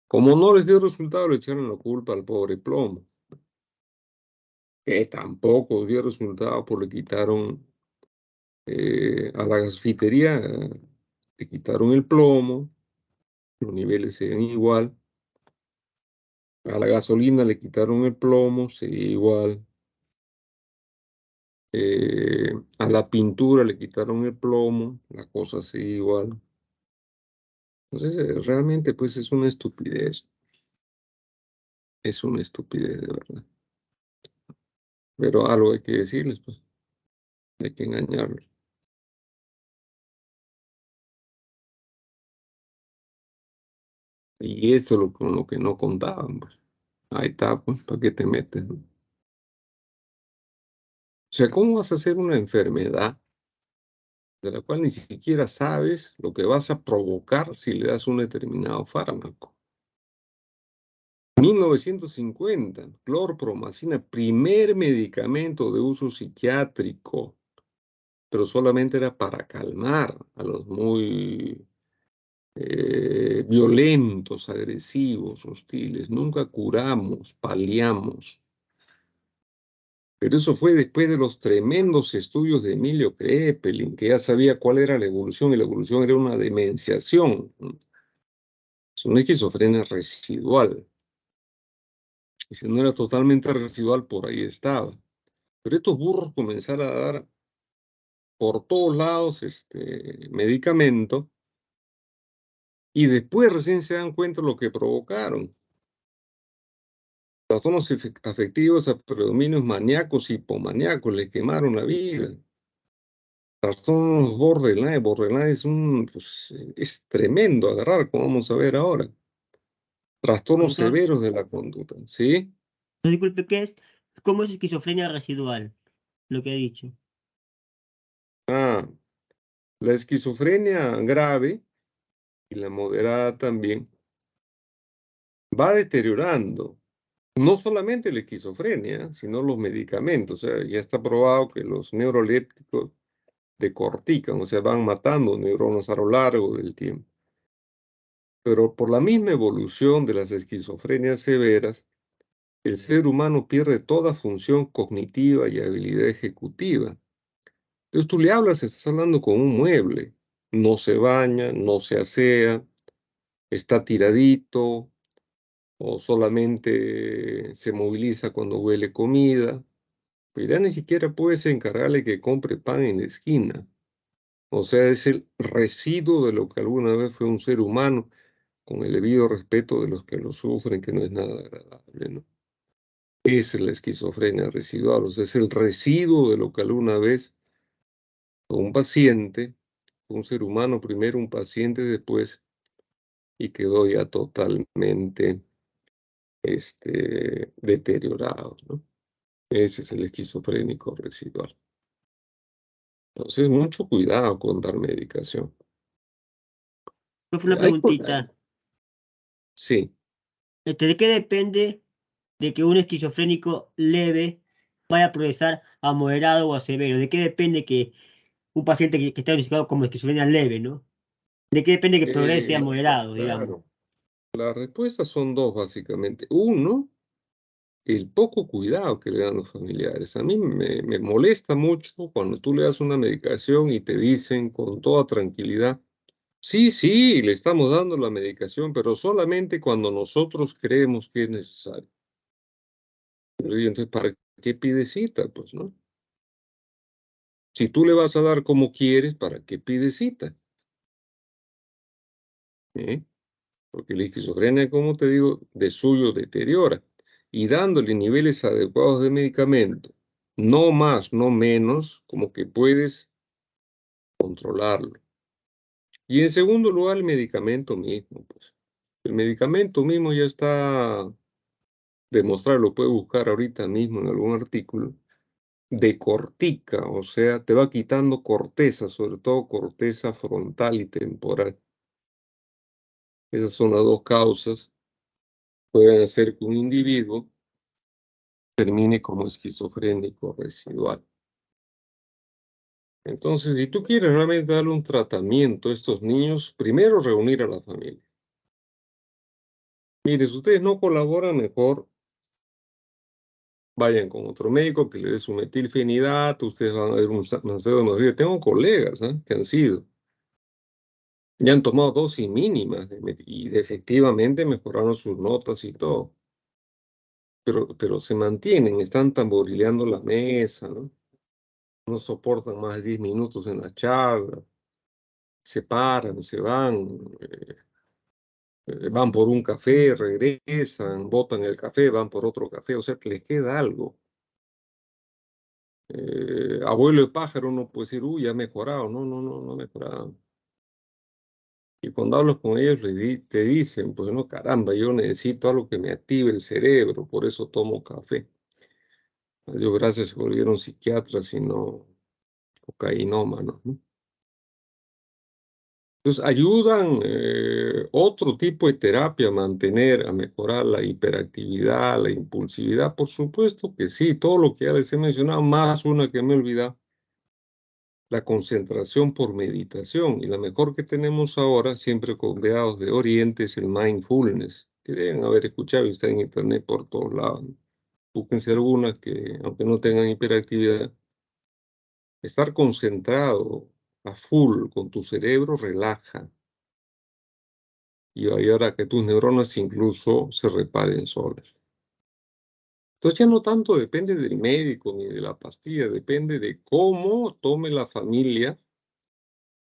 Como no les dio resultado, le echaron la culpa al pobre plomo, que tampoco dio resultado, porque le quitaron a la gasfitería, le quitaron el plomo, los niveles siguen igual. A la gasolina le quitaron el plomo, sigue igual. A la pintura le quitaron el plomo, la cosa sigue igual. Entonces, realmente, pues es una estupidez. Es una estupidez, de verdad. Pero algo hay que decirles, pues. Hay que engañarlos. Y esto es con lo que no contaban, pues. Ahí está, pues, ¿para qué te metes, no? O sea, ¿cómo vas a hacer una enfermedad de la cual ni siquiera sabes lo que vas a provocar si le das un determinado fármaco? 1950, clorpromacina, primer medicamento de uso psiquiátrico, pero solamente era para calmar a los muy violentos, agresivos, hostiles. Nunca curamos, paliamos. Pero eso fue después de los tremendos estudios de Emilio Kraepelin, que ya sabía cuál era la evolución, y la evolución era una demenciación. Es una esquizofrenia residual. Y si no era totalmente residual, por ahí estaba. Pero estos burros comenzaron a dar por todos lados este medicamento y después recién se dan cuenta de lo que provocaron. Trastornos afectivos a predominios maníacos y hipomaníacos, le quemaron la vida. Trastornos borderline pues, es tremendo agarrar, como vamos a ver ahora. Trastornos
Doctor,
severos de la conducta, ¿sí?
no disculpe, ¿qué es? ¿Cómo es esquizofrenia residual? Lo que ha dicho.
Ah, la esquizofrenia grave y la moderada también va deteriorando. No solamente la esquizofrenia, sino los medicamentos. O sea, ya está probado que los neurolépticos decortican, o sea, van matando neuronas a lo largo del tiempo. Pero por la misma evolución de las esquizofrenias severas, el ser humano pierde toda función cognitiva y habilidad ejecutiva. Entonces tú le hablas, estás hablando con un mueble. No se baña, no se asea, está tiradito o solamente se moviliza cuando huele comida. Pero ya ni siquiera puedes encargarle que compre pan en la esquina. O sea, es el residuo de lo que alguna vez fue un ser humano, con el debido respeto de los que lo sufren, que no es nada agradable, ¿no? Esa es la esquizofrenia residual, o sea, es el residuo de lo que alguna vez fue un paciente, un ser humano primero, un paciente después, y quedó ya totalmente deteriorado, ¿no? Ese es el esquizofrénico residual. Entonces, mucho cuidado con dar medicación.
Profe, una
Hay,
preguntita.
sí,
¿De qué depende de que un esquizofrénico leve vaya a progresar a moderado o a severo? ¿De qué depende que un paciente que está diagnosticado como esquizofrenia leve, ¿no? ¿De qué depende que progrese a moderado, digamos?
Claro, las respuestas son dos, básicamente. Uno, el poco cuidado que le dan los familiares. A mí me molesta mucho cuando tú le das una medicación y te dicen con toda tranquilidad, sí, sí, le estamos dando la medicación, pero solamente cuando nosotros creemos que es necesario. Y entonces, ¿para qué pides cita? Pues, ¿no? Si tú le vas a dar como quieres, ¿para qué pides cita? ¿Eh? Porque la esquizofrenia, como te digo, de suyo deteriora. Y dándole niveles adecuados de medicamento, no más, no menos, como que puedes controlarlo. Y en segundo lugar, el medicamento mismo, pues. El medicamento mismo ya está demostrado, lo puedes buscar ahorita mismo en algún artículo, decortica, o sea, te va quitando corteza, sobre todo corteza frontal y temporal. Esas son las dos causas que pueden hacer que un individuo termine como esquizofrénico residual. Entonces, si tú quieres realmente darle un tratamiento a estos niños, primero reunir a la familia. Mire, si ustedes no colaboran, mejor vayan con otro médico que le dé su metilfenidato, ustedes van a ver un mancebo de mejoría. Tengo colegas que han sido, ya han tomado dosis mínimas y efectivamente mejoraron sus notas y todo. Pero se mantienen, están tamborileando la mesa, ¿no? No soportan más de 10 minutos en la charla, se paran, se van, van por un café, regresan, botan el café, van por otro café, o sea que les queda algo. Abuelo de pájaro, uno puede decir, uy, ya ha mejorado. No, no, no, no ha mejorado. Y cuando hablas con ellos, te dicen, pues no, caramba, yo necesito algo que me active el cerebro, por eso tomo café. A Dios gracias, se volvieron psiquiatras y no cocainómanos, ¿no? Entonces, ayudan otro tipo de terapia a mantener, a mejorar la hiperactividad, la impulsividad. Por supuesto que sí, todo lo que ya les he mencionado, más una que me he olvidado, la concentración por meditación. Y la mejor que tenemos ahora, siempre con veados de Oriente, es el mindfulness, que deben haber escuchado y está en internet por todos lados, ¿no? Búsquense algunas que, aunque no tengan hiperactividad, estar concentrado a full con tu cerebro relaja y va a ayudar a que tus neuronas incluso se reparen solas. Entonces ya no tanto depende del médico ni de la pastilla, depende de cómo tome la familia.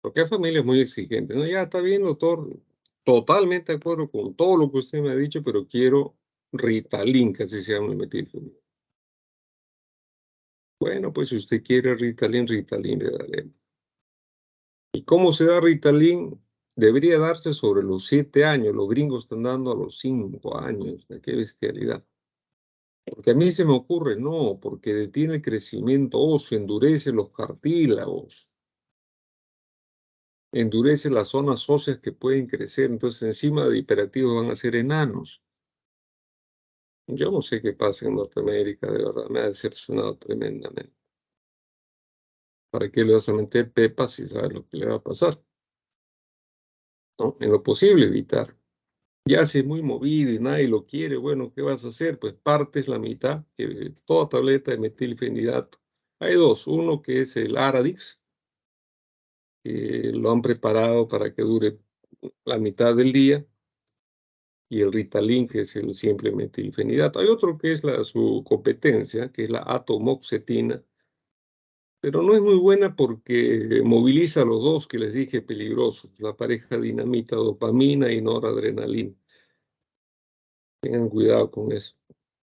Porque hay familias muy exigentes, ¿no? Ya está bien, doctor, totalmente de acuerdo con todo lo que usted me ha dicho, pero quiero Ritalin, que así se llama el metilfenidato. Bueno, pues si usted quiere Ritalin, Ritalin le daremos. ¿Y cómo se da Ritalin? Debería darse sobre los 7 años. Los gringos están dando a los 5 años. ¡Qué bestialidad! Porque a mí se me ocurre, no, porque detiene el crecimiento óseo, endurece los cartílagos, endurece las zonas óseas que pueden crecer, entonces encima de hiperactivos van a ser enanos. Yo no sé qué pasa en Norteamérica, de verdad, me ha decepcionado tremendamente. ¿Para qué le vas a meter pepa si sabes lo que le va a pasar? ¿No? En lo posible evitar. Ya si es muy movido y nadie lo quiere, bueno, ¿qué vas a hacer? Pues partes la mitad, toda tableta de metilfenidato. Hay dos, uno que es el Aradix, que lo han preparado para que dure la mitad del día, y el Ritalin, que es el simple metilfenidato. Hay otro que es su competencia, que es la atomoxetina, pero no es muy buena porque moviliza a los dos que les dije peligrosos, la pareja dinamita, dopamina y noradrenalina. Tengan cuidado con eso.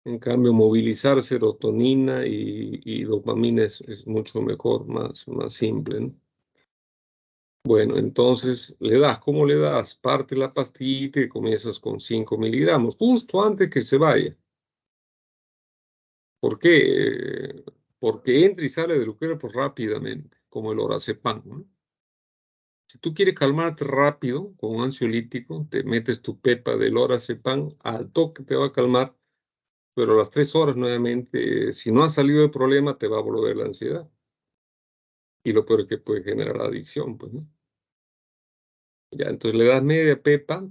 En cambio, movilizar serotonina y dopamina es mucho mejor, más simple, ¿no? Bueno, entonces le das, ¿cómo le das? Parte la pastillita y comienzas con 5 miligramos, justo antes que se vaya. ¿Por qué? Porque entra y sale del cuerpo rápidamente, como el orazepam, ¿no? Si tú quieres calmarte rápido con un ansiolítico, te metes tu pepa del orazepam, al toque te va a calmar, pero a las 3 horas nuevamente, si no ha salido el problema, te va a volver la ansiedad. Y lo peor es que puede generar adicción, pues, ¿no? Ya, entonces le das media pepa,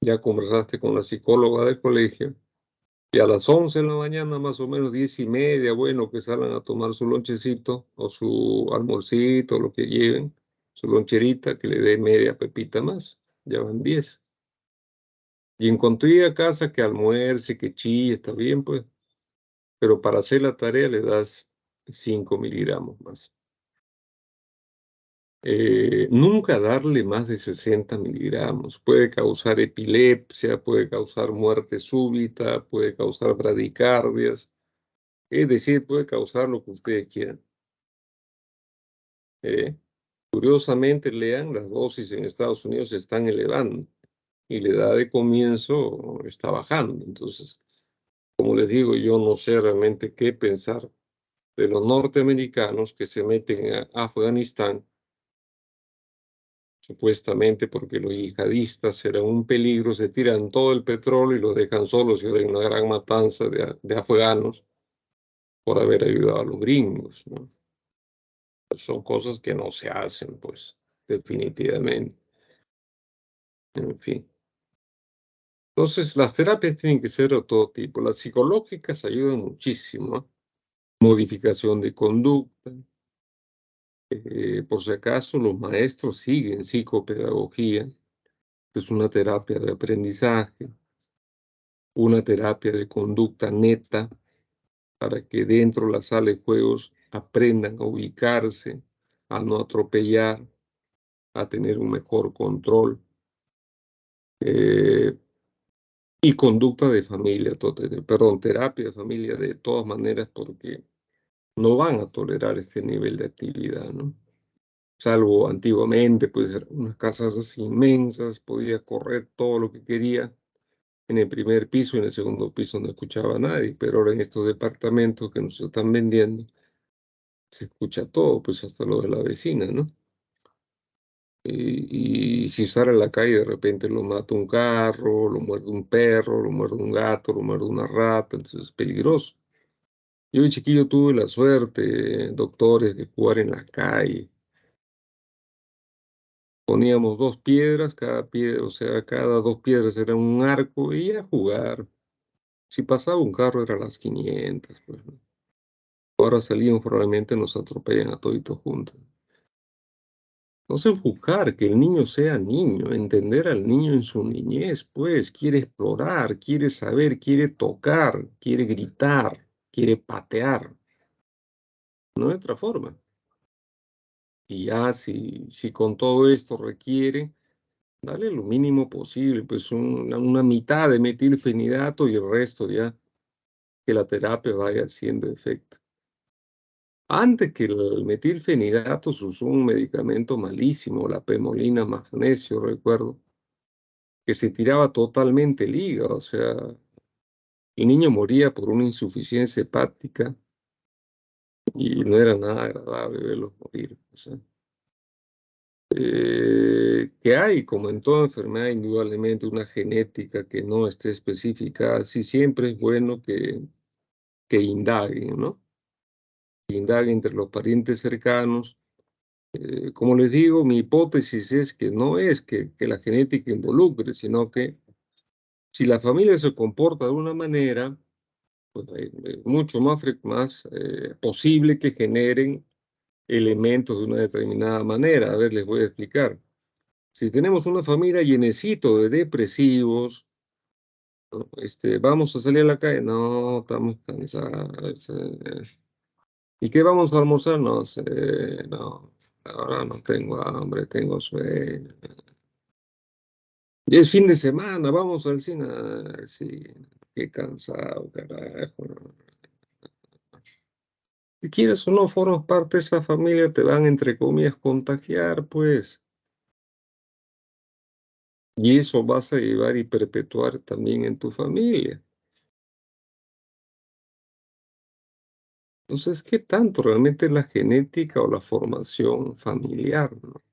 ya conversaste con la psicóloga del colegio, y a las 11 de la mañana, más o menos 10:30, bueno, que salgan a tomar su lonchecito o su almuercito, lo que lleven, su loncherita, que le dé media pepita más, ya van 10. Y en cuanto llegue a casa, que almuerce, que chille, está bien, pues, pero para hacer la tarea le das 5 miligramos más. Nunca darle más de 60 miligramos. Puede causar epilepsia, puede causar muerte súbita, puede causar bradicardias, es decir, puede causar lo que ustedes quieran. Curiosamente, lean, las dosis en Estados Unidos se están elevando y la edad de comienzo está bajando. Entonces, como les digo, yo no sé realmente qué pensar de los norteamericanos que se meten a Afganistán, supuestamente porque los yihadistas eran un peligro, se tiran todo el petróleo y los dejan solos y hay una gran matanza de afganos por haber ayudado a los gringos, ¿no? Son cosas que no se hacen, pues, definitivamente. En fin. Entonces, las terapias tienen que ser de todo tipo. Las psicológicas ayudan muchísimo, ¿no? Modificación de conducta. Por si acaso, los maestros siguen psicopedagogía, que es una terapia de aprendizaje, una terapia de conducta neta, para que dentro de la sala de juegos aprendan a ubicarse, a no atropellar, a tener un mejor control. Eh, y conducta de familia, perdón, terapia de familia de todas maneras, porque no van a tolerar este nivel de actividad, ¿no? Salvo antiguamente, pues eran unas casas así inmensas, podía correr todo lo que quería en el primer piso y en el segundo piso no escuchaba a nadie, pero ahora en estos departamentos que nos están vendiendo, se escucha todo, pues hasta lo de la vecina, ¿no? Y si sale a la calle, de repente lo mata un carro, lo muerde un perro, lo muerde un gato, lo muerde una rata, entonces es peligroso. Yo de chiquillo tuve la suerte, doctores, de jugar en la calle. Poníamos 2 piedras, cada piedra, o sea, cada 2 piedras era un arco y a jugar. Si pasaba un carro era las 500, pues, ¿no? Ahora salimos, probablemente nos atropellan a toditos juntos. Entonces, buscar que el niño sea niño, entender al niño en su niñez, pues, quiere explorar, quiere saber, quiere tocar, quiere gritar, quiere patear. No hay otra forma. Y ya si con todo esto requiere, dale lo mínimo posible, pues una mitad de metilfenidato y el resto ya que la terapia vaya haciendo efecto. Antes que el metilfenidato se usó un medicamento malísimo, la pemolina magnesio, recuerdo, que se tiraba totalmente el hígado, o sea, el niño moría por una insuficiencia hepática y no era nada agradable verlos morir. O sea, que hay, como en toda enfermedad, indudablemente una genética que no esté especificada, sí siempre es bueno que indaguen, ¿no? Que indaguen entre los parientes cercanos. Como les digo, mi hipótesis es que no es que la genética involucre, sino que si la familia se comporta de una manera, pues es mucho más posible que generen elementos de una determinada manera. A ver, les voy a explicar. Si tenemos una familia llenecito de depresivos, ¿no? Vamos a salir a la calle, no, estamos cansados. ¿Y qué vamos a almorzar? No sé, no, ahora no tengo hambre, tengo sueño. Y es fin de semana, vamos al cine. Ay, sí, qué cansado, carajo. Si quieres o no formas parte de esa familia, te van, entre comillas, contagiar, pues. Y eso vas a llevar y perpetuar también en tu familia. Entonces, ¿qué tanto realmente es la genética o la formación familiar, ¿no?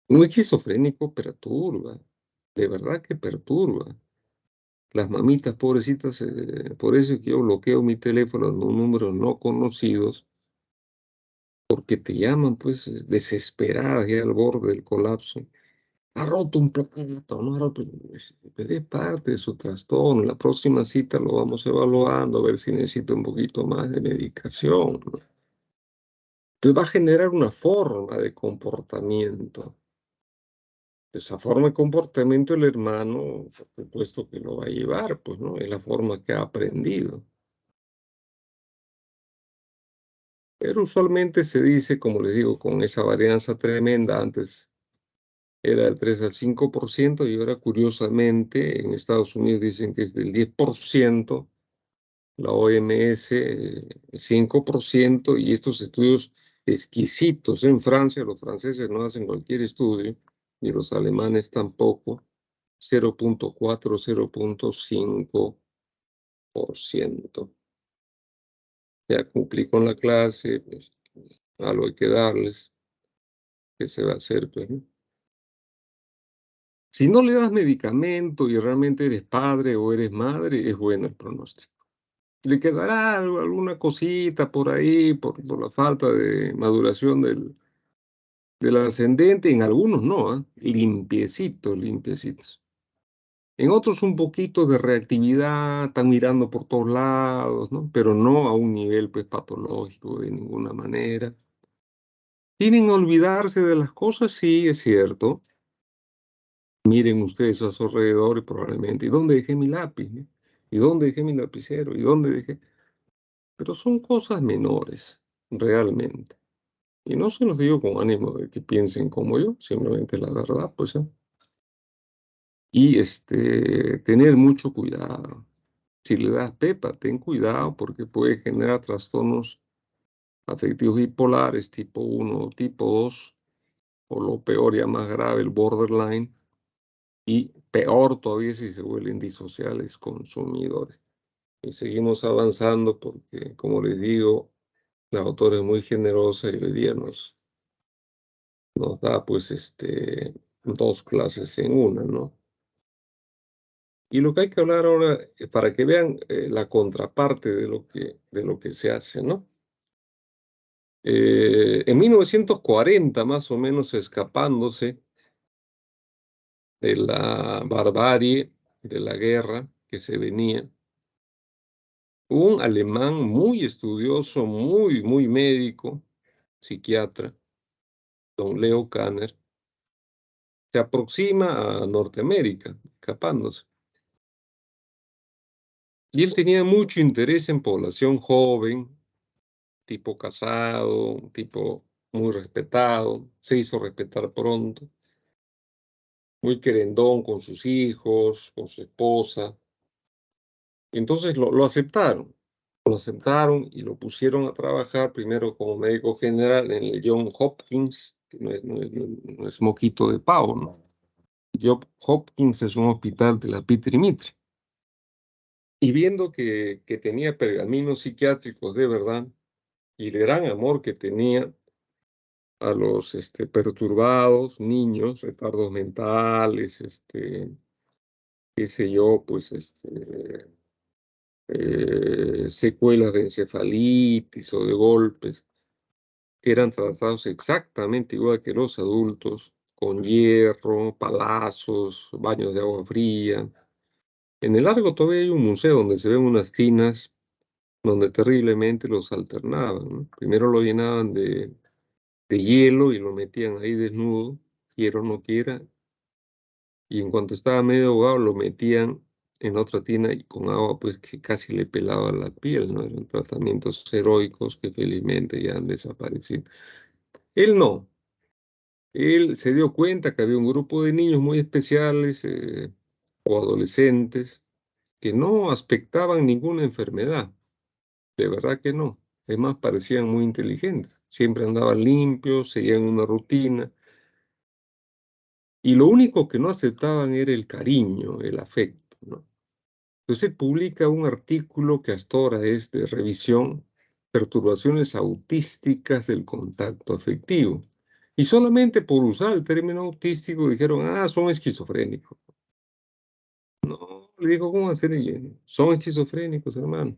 Un esquizofrénico perturba, de verdad que perturba. Las mamitas pobrecitas, por eso es que yo bloqueo mi teléfono en números no conocidos, porque te llaman, pues, desesperadas y al borde del colapso. Ha roto un plato, no ha roto. Es parte de su trastorno. En la próxima cita lo vamos evaluando, a ver si necesita un poquito más de medicación, ¿no? Entonces va a generar una forma de comportamiento. De esa forma de comportamiento el hermano, por supuesto que lo va a llevar, pues, ¿no? Es la forma que ha aprendido. Pero usualmente se dice, como les digo, con esa varianza tremenda, antes era del 3 al 5%, y ahora curiosamente en Estados Unidos dicen que es del 10%, la OMS 5%, y estos estudios exquisitos en Francia, los franceses no hacen cualquier estudio, ni los alemanes tampoco, 0.4, 0.5%. Ya cumplí con la clase, pues algo hay que darles, ¿qué se va a hacer, pues, ¿no? Si no le das medicamento y realmente eres padre o eres madre, es bueno el pronóstico. Le quedará alguna cosita por ahí, por la falta de maduración del ascendente, en algunos no, ¿ah? Limpiecitos, limpiecitos. En otros un poquito de reactividad, están mirando por todos lados, ¿no? Pero no a un nivel, pues, patológico de ninguna manera. ¿Tienen que olvidarse de las cosas? Sí, es cierto. Miren ustedes a su alrededor y probablemente, ¿y dónde dejé mi lápiz, no? ¿Y dónde dejé mi lapicero? ¿Y dónde dejé? Pero son cosas menores, realmente. Y no se los digo con ánimo de que piensen como yo, simplemente la verdad, pues, ¿eh? Y tener mucho cuidado. Si le das pepa, ten cuidado porque puede generar trastornos afectivos bipolares tipo 1 o tipo 2, o lo peor, ya más grave, el borderline, y peor todavía si se vuelven disociales consumidores. Y seguimos avanzando porque, como les digo, la autora es muy generosa y hoy día nos da, pues, 2 clases en una, ¿no? Y lo que hay que hablar ahora, para que vean la contraparte de lo que se hace, ¿no? En 1940, más o menos, escapándose de la barbarie, de la guerra que se venía, un alemán muy estudioso, muy médico, psiquiatra, don Leo Kanner, se aproxima a Norteamérica, escapándose. Y él tenía mucho interés en población joven, tipo casado, tipo muy respetado, se hizo respetar pronto, muy querendón con sus hijos, con su esposa. Entonces lo aceptaron. Lo aceptaron y lo pusieron a trabajar primero como médico general en el John Hopkins, que no es moquito de pavo, ¿no? John Hopkins es un hospital de la Petri Mitri. Y viendo que tenía pergaminos psiquiátricos de verdad y el gran amor que tenía a los perturbados, niños, retardos mentales, qué sé yo, pues secuelas de encefalitis o de golpes, que eran tratados exactamente igual que los adultos, con hierro, palazos, baños de agua fría. En el Largo todavía hay un museo donde se ven unas tinas donde terriblemente los alternaban, ¿no? Primero lo llenaban de hielo y lo metían ahí desnudo, quiera o no quiera, y en cuanto estaba medio ahogado lo metían en otra tina y con agua, pues, que casi le pelaba la piel, ¿no? Eran tratamientos heroicos que felizmente ya han desaparecido. Él no. Él se dio cuenta que había un grupo de niños muy especiales, o adolescentes que no aspectaban ninguna enfermedad, de verdad que no. Es más, parecían muy inteligentes, siempre andaban limpios, seguían una rutina, y lo único que no aceptaban era el cariño, el afecto, ¿no? Entonces él publica un artículo que hasta ahora es de revisión, perturbaciones autísticas del contacto afectivo. Y solamente por usar el término autístico dijeron, ah, son esquizofrénicos. No, le dijo, ¿cómo hacer? Son esquizofrénicos, hermano.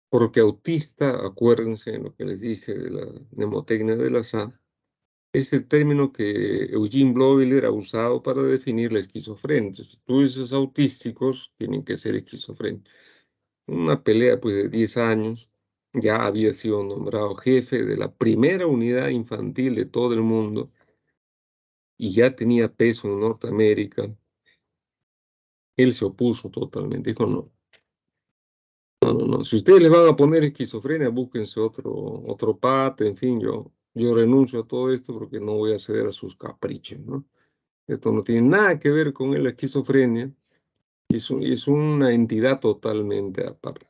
Porque autista, acuérdense en lo que les dije de la mnemotecnia de la SA, es el término que Eugene Blobiller ha usado para definir la esquizofrenia. Entonces, si tú dices autísticos, tienen que ser esquizofrénicos. Una pelea pues de 10 años, ya había sido nombrado jefe de la primera unidad infantil de todo el mundo y ya tenía peso en Norteamérica. Él se opuso totalmente, dijo no. No, no, no. Si ustedes les van a poner esquizofrenia, búsquense otro pata, en fin, yo renuncio a todo esto porque no voy a ceder a sus caprichos, ¿no? Esto no tiene nada que ver con la esquizofrenia, es una entidad totalmente aparte.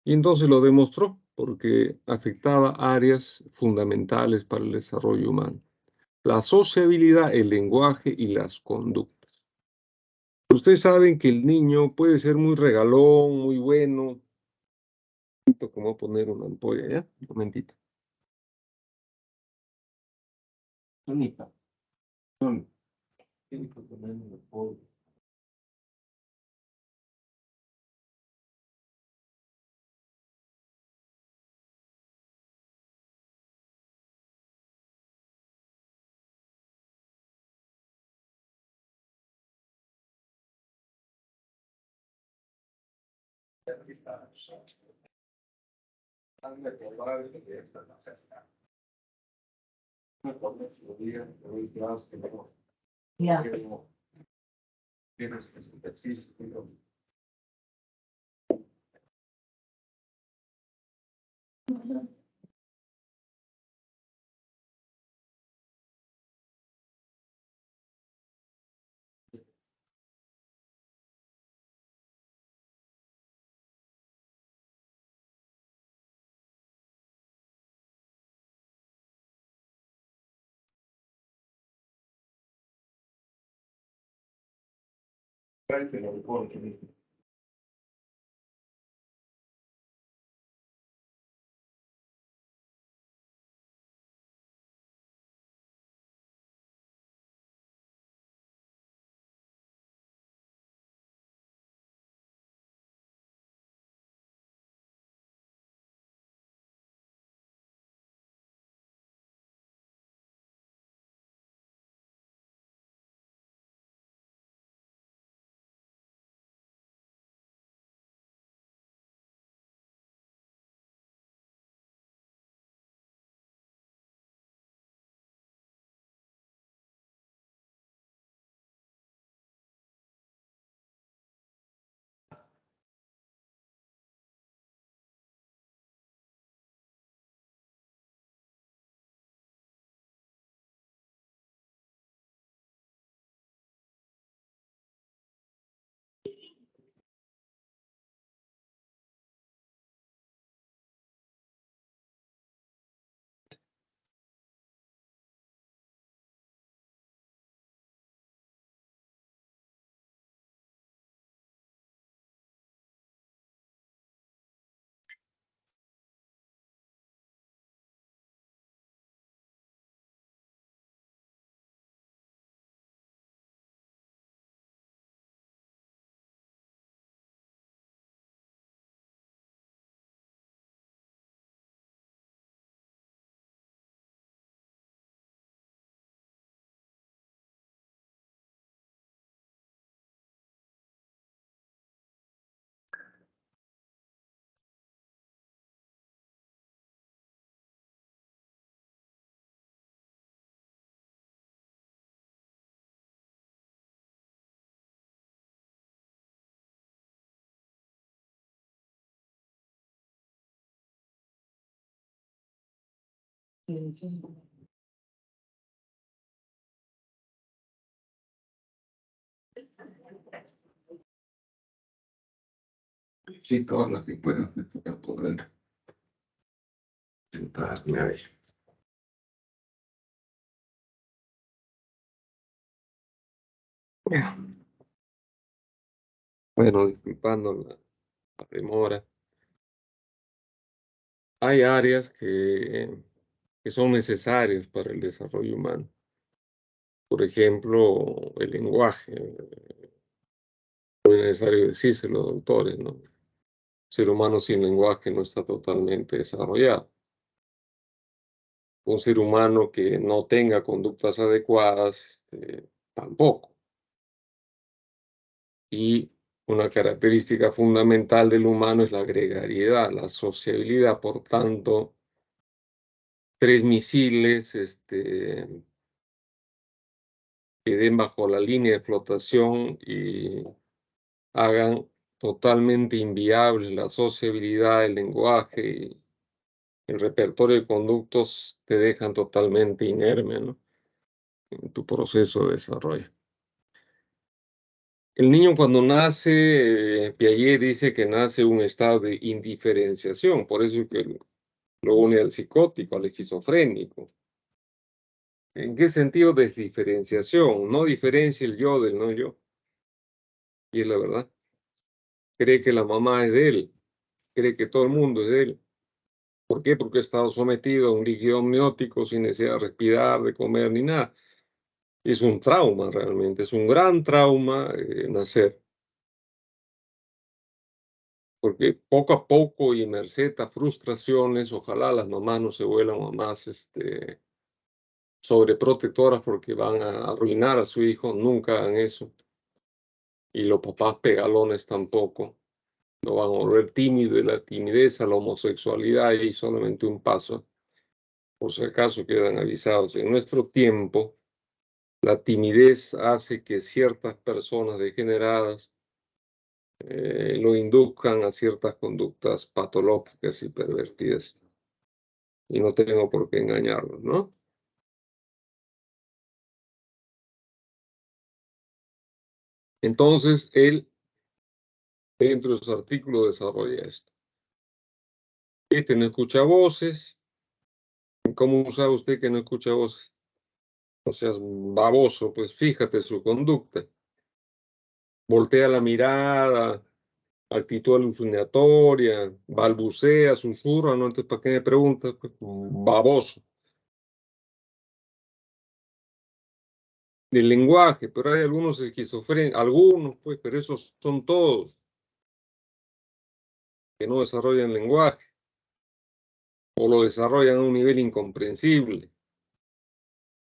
Y entonces lo demostró porque afectaba áreas fundamentales para el desarrollo humano: la sociabilidad, el lenguaje y las conductas. Ustedes saben que el niño puede ser muy regalón, muy bueno. Como voy a poner una ampolla, ¿ya? Un momentito. Sonita. Son. Tiene que poner una ampolla. Ya. Sí, todas las que pueda para poder sentarme a ver. Ya. Bueno, disculpando la demora. Hay áreas que son necesarias para el desarrollo humano. Por ejemplo, el lenguaje. No es necesario decírselo, doctores, ¿no? ser humano sin lenguaje no está totalmente desarrollado. Un ser humano que no tenga conductas adecuadas, tampoco. Y una característica fundamental del humano es la gregariedad, la sociabilidad. Por tanto, 3 misiles, queden bajo la línea de flotación y hagan totalmente inviable la sociabilidad, el lenguaje y el repertorio de conductos te dejan totalmente inerme, ¿no? En tu proceso de desarrollo. El niño cuando nace, Piaget dice que nace un estado de indiferenciación, por eso es que lo une al psicótico, al esquizofrénico. ¿En qué sentido desdiferenciación? No diferencia el yo del no yo. Y es la verdad. Cree que la mamá es de él, cree que todo el mundo es de él. ¿Por qué? Porque ha estado sometido a un líquido amniótico sin necesidad de respirar, de comer ni nada. Es un trauma realmente, es un gran trauma nacer. Porque poco a poco y merced a frustraciones, ojalá las mamás no se vuelvan mamás sobreprotectoras porque van a arruinar a su hijo, nunca hagan eso. Y los papás pegalones tampoco. Lo van a volver tímido, de la timidez a la homosexualidad y solamente un paso. Por si acaso quedan avisados. En nuestro tiempo, la timidez hace que ciertas personas degeneradas lo induzcan a ciertas conductas patológicas y pervertidas. Y no tengo por qué engañarlos, ¿no? Entonces, él, dentro de su artículo, desarrolla esto. No escucha voces. ¿Cómo sabe usted que no escucha voces? No seas baboso, pues fíjate su conducta. Voltea la mirada, actitud alucinatoria, balbucea, susurra, ¿no? Entonces, ¿para qué me preguntas? Pues, baboso. Del lenguaje, pero hay algunos esquizofrénicos, algunos, pues, pero esos son todos que no desarrollan lenguaje o lo desarrollan a un nivel incomprensible.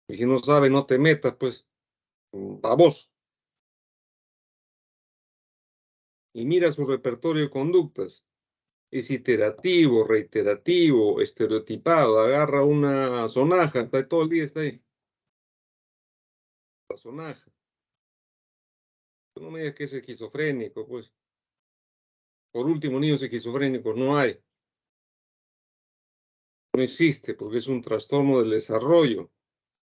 Y si no sabes, no te metas, pues, baboso. Y mira su repertorio de conductas. Es iterativo, reiterativo, estereotipado. Agarra una sonaja, todo el día está ahí. La sonaja. No me digas que es esquizofrénico, pues. Por último, niños esquizofrénicos no hay. No existe, porque es un trastorno del desarrollo.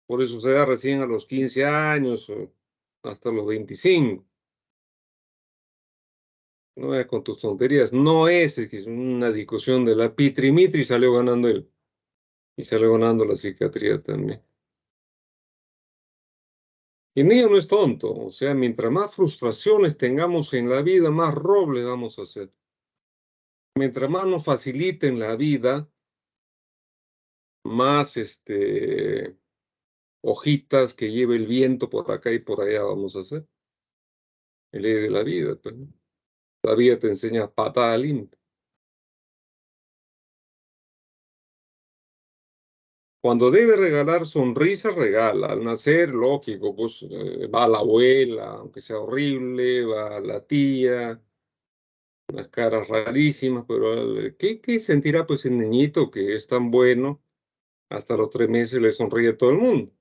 Por eso se da recién a los 15 años o hasta los 25. No vayas con tus tonterías. No es una discusión de la Mitri salió ganando él. Y salió ganando la psiquiatría también. Y el niño no es tonto. O sea, mientras más frustraciones tengamos en la vida, más roble vamos a hacer. Mientras más nos faciliten la vida, más hojitas que lleve el viento por acá y por allá vamos a hacer. El ley de la vida, pues, ¿no? La vida te enseña patada limpia. Cuando debe regalar sonrisa, regala. Al nacer, lógico, pues va la abuela, aunque sea horrible, va la tía, las caras rarísimas, pero ¿qué sentirá pues el niñito que es tan bueno? Hasta los 3 meses le sonríe a todo el mundo.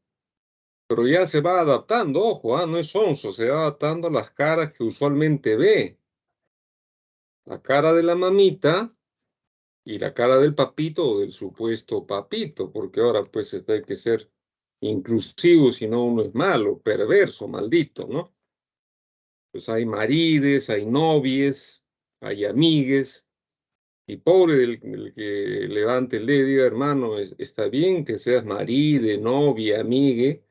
Pero ya se va adaptando, ojo, no es sonso, se va adaptando a las caras que usualmente ve. La cara de la mamita y la cara del papito o del supuesto papito, porque ahora pues hay que ser inclusivo, si no uno es malo, perverso, maldito, ¿no? Pues hay marides, hay novies, hay amigues, y pobre del que levante el dedo y diga, hermano, está bien que seas maride, novia, amigue,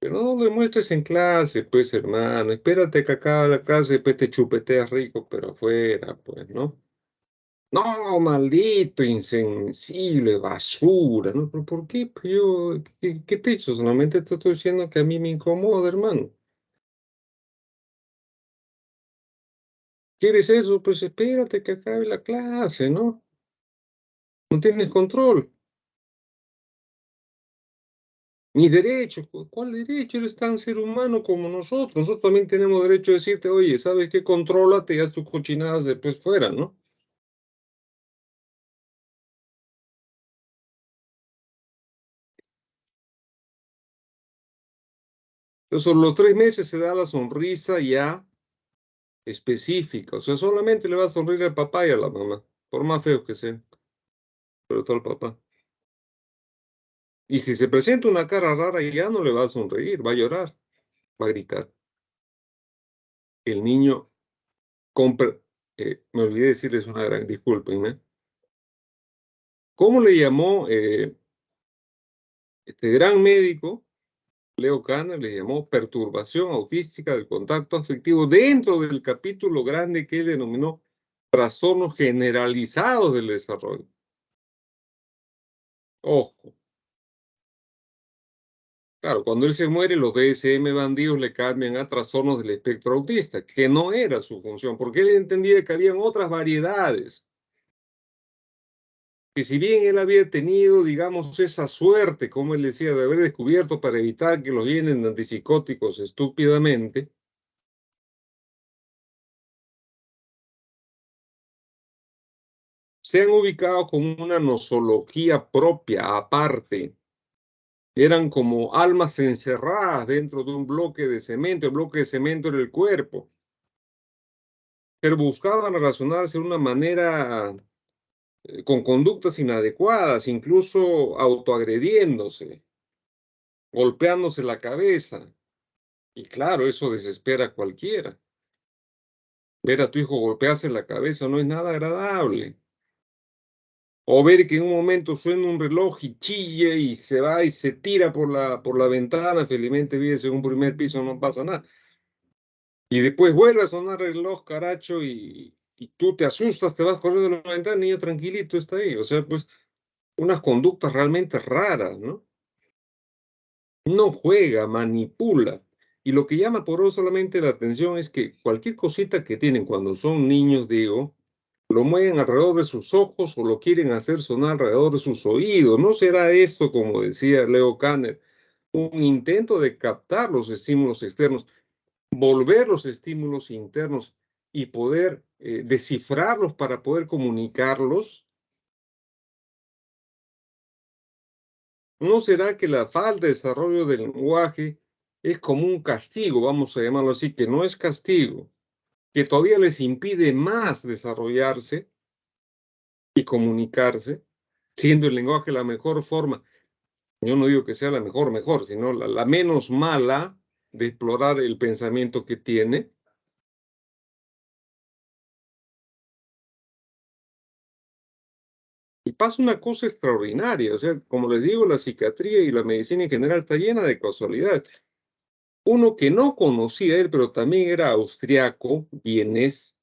pero no lo demuestres en clase, pues, hermano, espérate que acabe la clase, después te chupeteas rico, pero afuera, pues, ¿no? No, maldito, insensible, basura, ¿no? ¿Pero por qué? Pues yo, ¿qué te he hecho? Solamente te estoy diciendo que a mí me incomoda, hermano. ¿Quieres eso? Pues espérate que acabe la clase, ¿no? No tienes control. Ni derecho. ¿Cuál derecho? Eres tan ser humano como nosotros. Nosotros también tenemos derecho a decirte, oye, ¿sabes qué? Contrólate y haz tus cochinadas después fuera, ¿no? Entonces, los 3 meses se da la sonrisa ya específica. O sea, solamente le va a sonreír al papá y a la mamá, por más feos que sean, pero todo el papá. Y si se presenta una cara rara, ya no le va a sonreír, va a llorar, va a gritar. El niño compra, me olvidé decirles una gran, discúlpenme. ¿Cómo le llamó este gran médico? Leo Kanner le llamó perturbación autística del contacto afectivo dentro del capítulo grande que él denominó trastornos generalizados del desarrollo. Ojo, claro, cuando él se muere, los DSM bandidos le cambian a trastornos del espectro autista, que no era su función, porque él entendía que habían otras variedades, que si bien él había tenido, digamos, esa suerte, como él decía, de haber descubierto para evitar que los llenen de antipsicóticos estúpidamente, se han ubicado como una nosología propia, aparte. Eran como almas encerradas dentro de un bloque de cemento, el bloque de cemento en el cuerpo, pero buscaban relacionarse de una manera con conductas inadecuadas, incluso autoagrediéndose, golpeándose la cabeza. Y claro, eso desespera a cualquiera. Ver a tu hijo golpearse la cabeza no es nada agradable. O ver que en un momento suena un reloj y chille y se va y se tira por la ventana, felizmente vives en un primer piso, no pasa nada. Y después vuelve a sonar el reloj, caracho, y tú te asustas, te vas corriendo de la ventana, el niño tranquilito está ahí. O sea, pues unas conductas realmente raras, ¿no? No juega, manipula. Y lo que llama solamente la atención es que cualquier cosita que tienen cuando son niños, digo, lo mueven alrededor de sus ojos o lo quieren hacer sonar alrededor de sus oídos. ¿No será esto, como decía Leo Kanner, un intento de captar los estímulos externos, volver los estímulos internos y poder descifrarlos para poder comunicarlos? ¿No será que la falta de desarrollo del lenguaje es como un castigo, vamos a llamarlo así, que no es castigo, que todavía les impide más desarrollarse y comunicarse, siendo el lenguaje la mejor forma? Yo no digo que sea la mejor, sino la menos mala de explorar el pensamiento que tiene. Y pasa una cosa extraordinaria, o sea, como les digo, la psiquiatría y la medicina en general está llena de casualidad. Uno que no conocía a él, pero también era austriaco, vienés,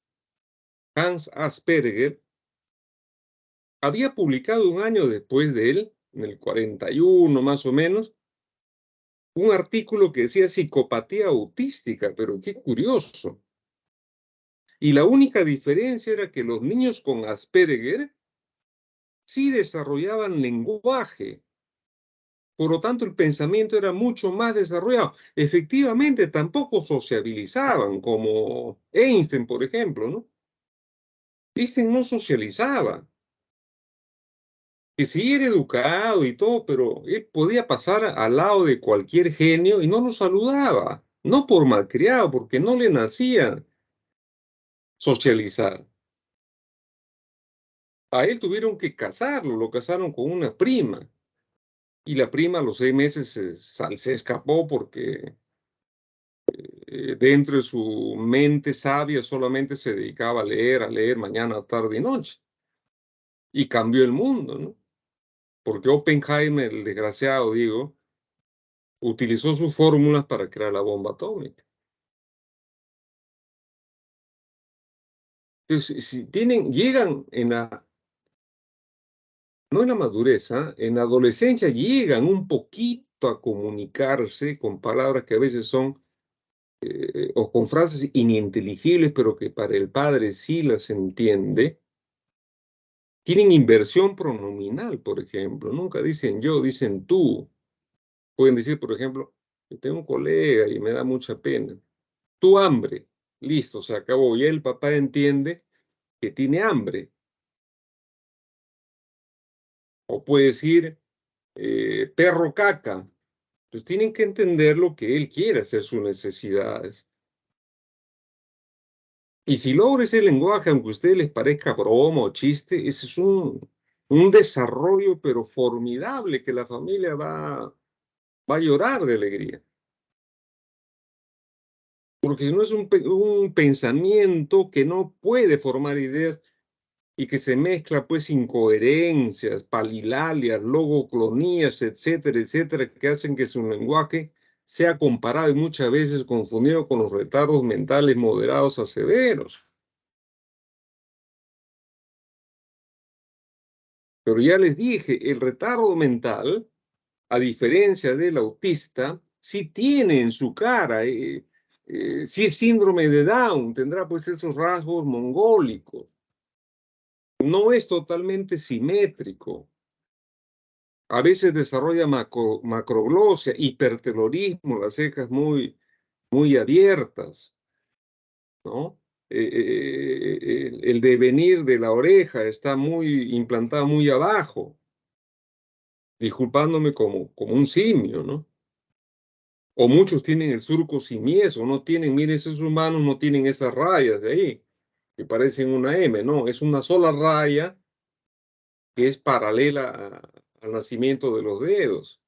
Hans Asperger, había publicado un año después de él, en el 41 más o menos, un artículo que decía psicopatía autística, pero qué curioso. Y la única diferencia era que los niños con Asperger sí desarrollaban lenguaje. Por lo tanto, el pensamiento era mucho más desarrollado. Efectivamente, tampoco sociabilizaban, como Einstein, por ejemplo, ¿no? Einstein no socializaba. Que sí era educado y todo, pero él podía pasar al lado de cualquier genio y no lo saludaba. No por malcriado, porque no le nacía socializar. A él tuvieron que casarlo, lo casaron con una prima. Y la prima a los 6 meses se escapó porque dentro de su mente sabia solamente se dedicaba a leer mañana, tarde y noche. Y cambió el mundo, ¿no? Porque Oppenheimer, el desgraciado, digo, utilizó sus fórmulas para crear la bomba atómica. Entonces, si tienen, llegan no en la madurez, ¿ah? En la adolescencia llegan un poquito a comunicarse con palabras que a veces son o con frases ininteligibles, pero que para el padre sí las entiende, tienen inversión pronominal, por ejemplo. Nunca dicen yo, dicen tú. Pueden decir, por ejemplo, yo tengo un colega y me da mucha pena. Tu hambre. Listo, se acabó. Y el papá entiende que tiene hambre. O puede decir, perro caca. Pues tienen que entender lo que él quiere hacer sus necesidades. Y si logra ese lenguaje, aunque a ustedes les parezca broma o chiste, ese es un desarrollo, pero formidable, que la familia va a llorar de alegría. Porque si no es un pensamiento que no puede formar ideas y que se mezcla pues incoherencias, palilalias, logoclonías, etcétera, etcétera, que hacen que su lenguaje sea comparado y muchas veces confundido con los retardos mentales moderados a severos. Pero ya les dije, el retardo mental, a diferencia del autista, sí tiene en su cara, si es síndrome de Down, tendrá pues esos rasgos mongólicos. No es totalmente simétrico. A veces desarrolla macroglosia, hipertelorismo, las cejas muy abiertas, ¿no? El devenir de la oreja está muy implantado muy abajo, disculpándome como un simio, ¿no? O muchos tienen el surco simiesco, no tienen, miren, esos humanos no tienen esas rayas de ahí, que parecen una M, no, es una sola raya que es paralela al nacimiento de los dedos.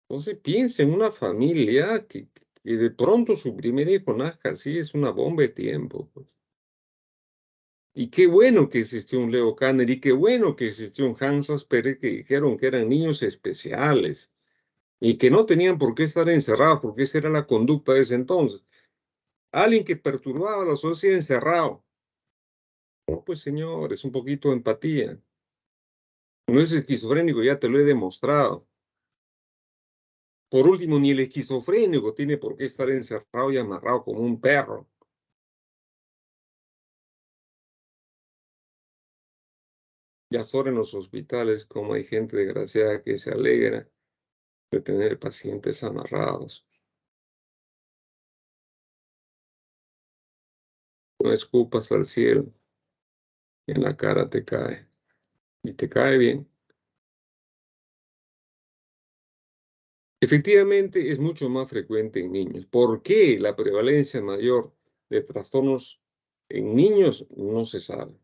Entonces piensa en una familia que de pronto su primer hijo nazca así, es una bomba de tiempo, pues. Y qué bueno que existió un Leo Kanner y qué bueno que existió un Hans Asperger, que dijeron que eran niños especiales y que no tenían por qué estar encerrados, porque esa era la conducta de ese entonces. Alguien que perturbaba a la sociedad encerrado. No, pues señor, es un poquito de empatía. No es esquizofrénico, ya te lo he demostrado. Por último, ni el esquizofrénico tiene por qué estar encerrado y amarrado como un perro. Ya solo en los hospitales, como hay gente desgraciada que se alegra de tener pacientes amarrados. No escupas al cielo, y en la cara te cae. Y te cae bien. Efectivamente, es mucho más frecuente en niños. ¿Por qué la prevalencia mayor de trastornos en niños? No se sabe,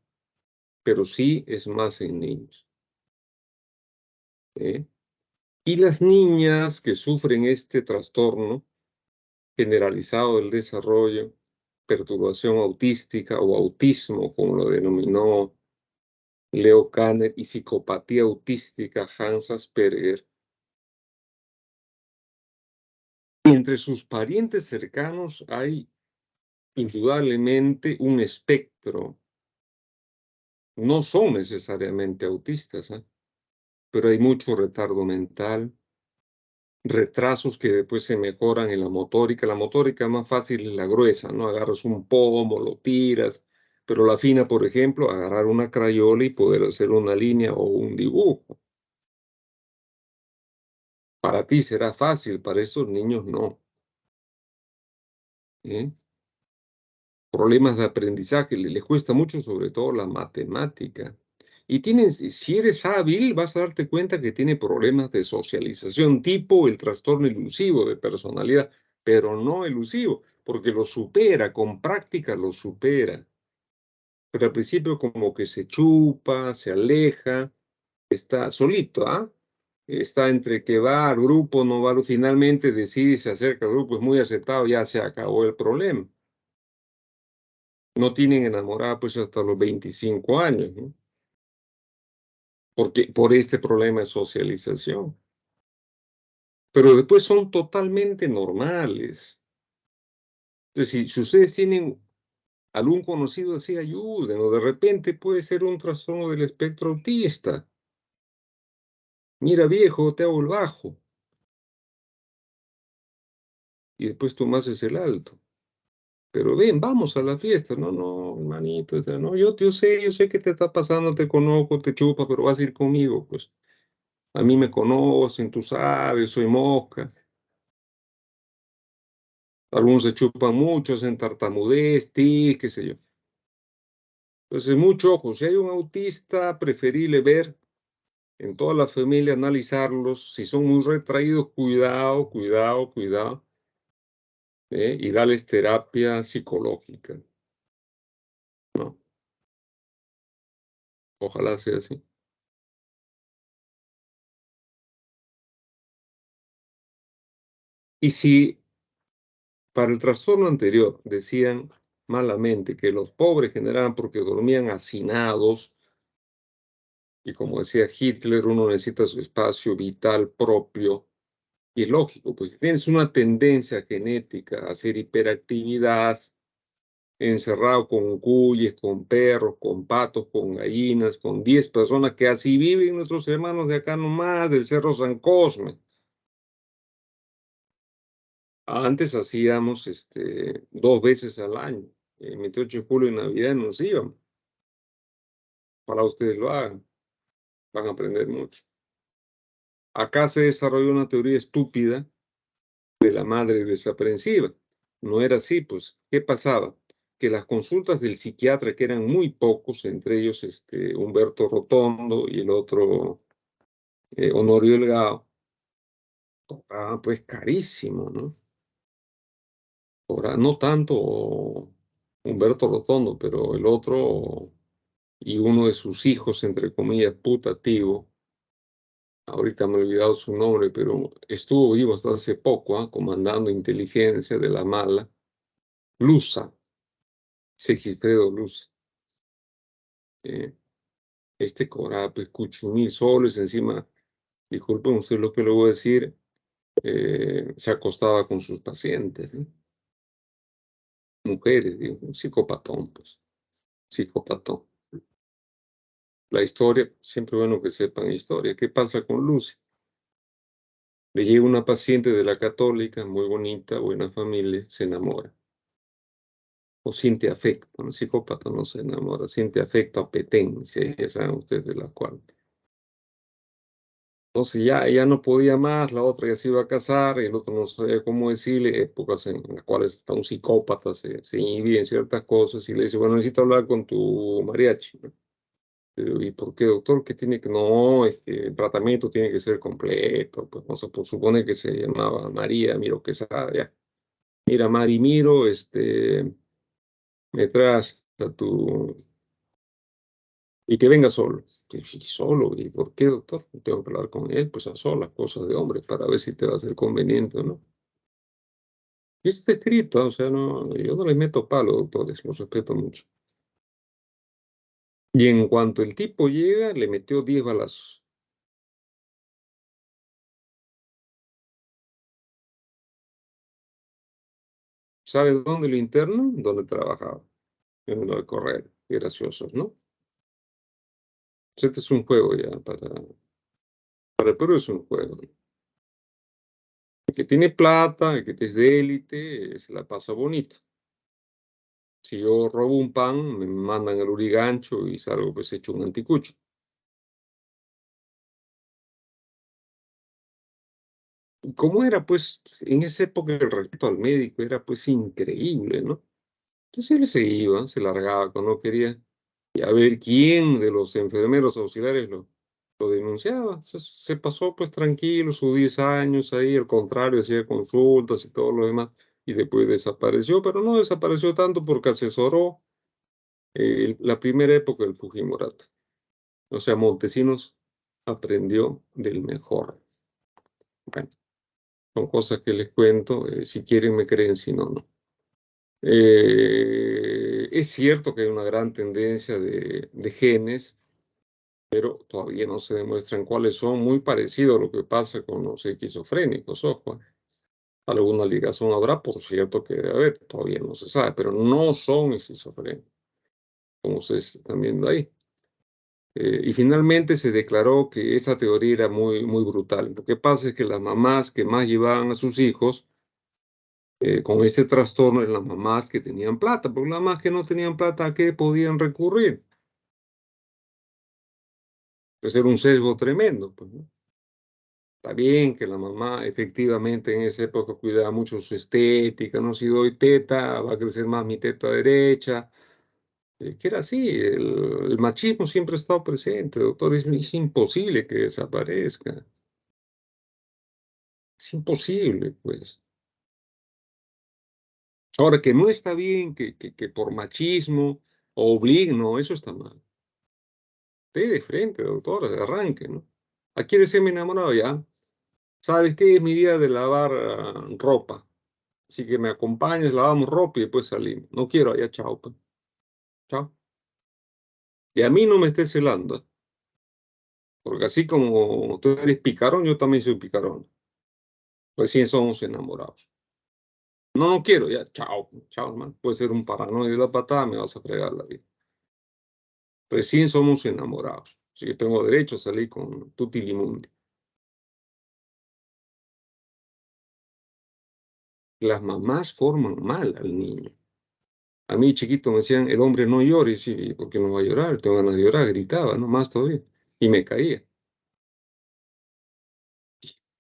pero sí es más en niños. ¿Eh? Y las niñas que sufren este trastorno generalizado del desarrollo, perturbación autística o autismo, como lo denominó Leo Kanner, y psicopatía autística Hans Asperger, entre sus parientes cercanos hay indudablemente un espectro. No son necesariamente autistas, ¿eh? Pero hay mucho retardo mental, retrasos que después se mejoran en la motórica. La motórica más fácil es la gruesa, ¿no? Agarras un pomo, lo tiras, pero la fina, por ejemplo, agarrar una crayola y poder hacer una línea o un dibujo. Para ti será fácil, para estos niños no. ¿Eh? Problemas de aprendizaje, les cuesta mucho, sobre todo la matemática. Y si eres hábil, vas a darte cuenta que tiene problemas de socialización, tipo el trastorno ilusivo de personalidad, pero no elusivo, porque lo supera, con práctica lo supera. Pero al principio como que se chupa, se aleja, está solito, ¿ah? Está entre que va al grupo, no va, finalmente decide, se acerca al grupo, es muy aceptado, ya se acabó el problema. No tienen enamorada pues hasta los 25 años, ¿no? Porque por este problema de socialización. Pero después son totalmente normales. Entonces, si ustedes tienen algún conocido así, ayuden, o de repente puede ser un trastorno del espectro autista. Mira, viejo, te hago el bajo. y después tú me haces el alto. Pero ven, vamos a la fiesta. No, no, hermanito, no, yo sé qué te está pasando, te conozco, te chupa, pero vas a ir conmigo, pues. A mí me conocen, tú sabes, soy mosca. Algunos se chupan mucho, hacen tartamudez, qué sé yo. Entonces, mucho ojo, si hay un autista, preferible ver en toda la familia, analizarlos. Si son muy retraídos, cuidado, cuidado, cuidado. Y darles terapia psicológica, ¿no? Ojalá sea así. Y si para el trastorno anterior decían malamente que los pobres generaban porque dormían hacinados, y como decía Hitler, uno necesita su espacio vital propio, y es lógico, pues si tienes una tendencia genética a hacer hiperactividad, encerrado con cuyes, con perros, con patos, con gallinas, con 10 personas, que así viven nuestros hermanos de acá nomás, del Cerro San Cosme. Antes hacíamos 2 veces al año, 28 de julio y Navidad nos íbamos. Para ustedes lo hagan, van a aprender mucho. Acá se desarrolló una teoría estúpida de la madre desaprensiva. No era así, pues, ¿qué pasaba? Que las consultas del psiquiatra, que eran muy pocos, entre ellos Humberto Rotondo y el otro Honorio Delgado, cobraban pues carísimo, ¿no? No tanto Humberto Rotondo, pero el otro y uno de sus hijos, entre comillas, putativo, ahorita me he olvidado su nombre, pero estuvo vivo hasta hace poco, comandando inteligencia de la mala, Luza, Sigifredo Luza. Cobraba pues 8.000 soles, encima, disculpen usted lo que le voy a decir, se acostaba con sus pacientes, ¿no? Mujeres, digo, un psicopatón, pues, psicopatón. La historia, siempre bueno que sepan historia. ¿Qué pasa con Lucy? Le llega una paciente de la católica, muy bonita, buena familia, se enamora. O siente afecto, un psicópata no se enamora, siente afecto, apetencia, ya saben ustedes de la cual. Entonces ya no podía más, la otra ya se iba a casar, el otro no sabía cómo decirle, épocas en las cuales hasta un psicópata se inhibía en ciertas cosas y le dice, bueno, necesito hablar con tu mariachi, ¿no? ¿Y por qué, doctor? ¿Qué tiene que...? No, el tratamiento tiene que ser completo, pues no se pues, supone que se llamaba María, Miro Quesada, ya. Mira, Mari, Miro, me traes a tu... Y que venga solo. Y solo, ¿y por qué, doctor? Tengo que hablar con él, pues a solas, cosas de hombre, para ver si te va a ser conveniente o no. Y está escrito, o sea, no, yo no les meto palo, doctores, los respeto mucho. Y en cuanto el tipo llega, le metió 10 balazos. ¿Sabe dónde lo internan? Donde trabajaba, en lo de correr. Qué graciosos, ¿no? Pues este es un juego ya, para el Perú es un juego. El que tiene plata, el que es de élite, se la pasa bonito. Si yo robo un pan, me mandan al Urigancho y salgo pues hecho un anticucho. Y cómo era pues en esa época el respeto al médico era pues increíble, ¿no? Entonces él se iba, se largaba cuando no quería, y a ver quién de los enfermeros auxiliares lo denunciaba. Se pasó pues tranquilo sus 10 años ahí, al contrario, hacía consultas y todo lo demás, y después desapareció, pero no desapareció tanto porque asesoró la primera época del Fujimorata. O sea, Montesinos aprendió del mejor. Bueno, son cosas que les cuento, si quieren me creen, si no, no. Es cierto que hay una gran tendencia de genes, pero todavía no se demuestran cuáles son, muy parecido a lo que pasa con los esquizofrénicos, ojo. Alguna ligación habrá, por cierto que debe haber, todavía no se sabe, pero no son esquizofrénicos, como se están viendo ahí. Y finalmente se declaró que esa teoría era muy, muy brutal. Lo que pasa es que las mamás que más llevaban a sus hijos con este trastorno en las mamás que tenían plata, porque las mamás que no tenían plata, ¿a qué podían recurrir? Pues era un sesgo tremendo, pues, ¿no? Está bien que la mamá efectivamente en esa época cuidaba mucho su estética, no, si doy teta, va a crecer más mi teta derecha, que era así, el machismo siempre ha estado presente, doctor, es imposible que desaparezca, es imposible, pues. Ahora, que no está bien que por machismo obliguen, no, eso está mal. Esté de frente, doctora, de arranque, ¿no? ¿A quién ser mi enamorado ya? ¿Sabes qué? Es mi día de lavar ropa. Así que me acompañes, lavamos ropa y después salimos. No quiero, allá, chao, pues. Chao. Y a mí no me estés celando, porque así como tú eres picarón, yo también soy picarón. Recién somos enamorados. No, no quiero, ya, chao, chao, hermano. Puede ser un paranoide de la patada, me vas a fregar la vida. Recién somos enamorados. Así que tengo derecho a salir con tutti limundi. Las mamás forman mal al niño. A mí chiquito me decían, el hombre no llore, sí, porque no va a llorar, tengo ganas de llorar, gritaba, ¿no? Más todavía. Y me caía.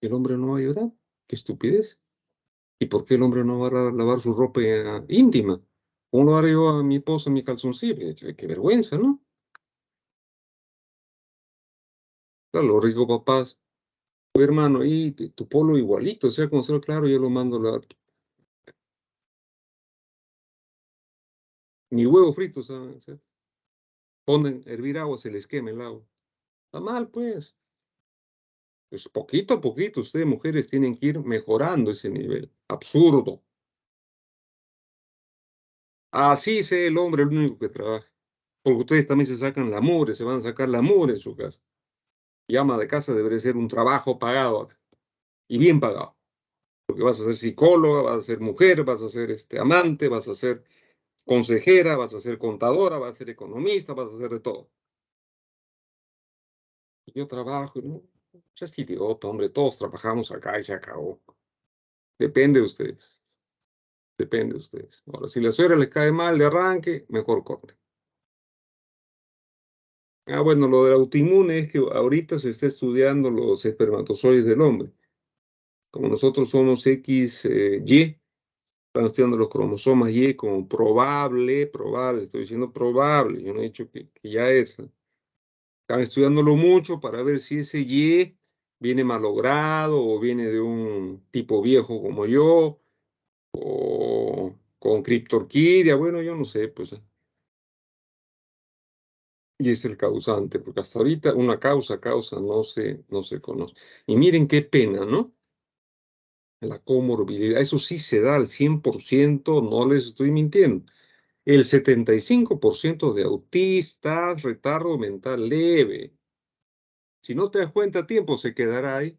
¿El hombre no va a llorar? Qué estupidez. ¿Y por qué el hombre no va a lavar su ropa íntima? ¿Cómo lo haré yo a mi esposa mi calzoncillo? Qué vergüenza, ¿no? Claro, los ricos papás, oye, hermano, y tu polo igualito, o sea, como sea, claro, yo lo mando a lavar. Ni huevo frito, ¿saben hacer? Ponen a hervir agua, se les quema el agua. Está mal, pues. Pues poquito a poquito, ustedes mujeres tienen que ir mejorando ese nivel. Absurdo. Así sea el hombre el único que trabaja. Porque ustedes también se sacan la mugre, se van a sacar la mugre en su casa. Y ama de casa debería ser un trabajo pagado acá, y bien pagado. Porque vas a ser psicóloga, vas a ser mujer, vas a ser amante, vas a ser consejera, vas a ser contadora, vas a ser economista, vas a hacer de todo. Yo trabajo, ¿no? Ya es idiota, hombre, todos trabajamos acá y se acabó. Depende de ustedes, depende de ustedes. Ahora, si la suegra les cae mal de arranque, mejor corte. Ah, bueno, lo del autoinmune es que ahorita se está estudiando los espermatozoides del hombre. Como nosotros somos XY, están estudiando los cromosomas Y como probable, estoy diciendo probable, yo no he dicho que ya es. Están estudiándolo mucho para ver si ese Y viene malogrado o viene de un tipo viejo como yo o con criptorquidia, bueno, yo no sé, pues. Y es el causante, porque hasta ahorita una causa no se conoce. Y miren qué pena, ¿no? La comorbilidad, eso sí se da al 100%, no les estoy mintiendo. El 75% de autistas, retardo mental leve. Si no te das cuenta a tiempo, se quedará ahí.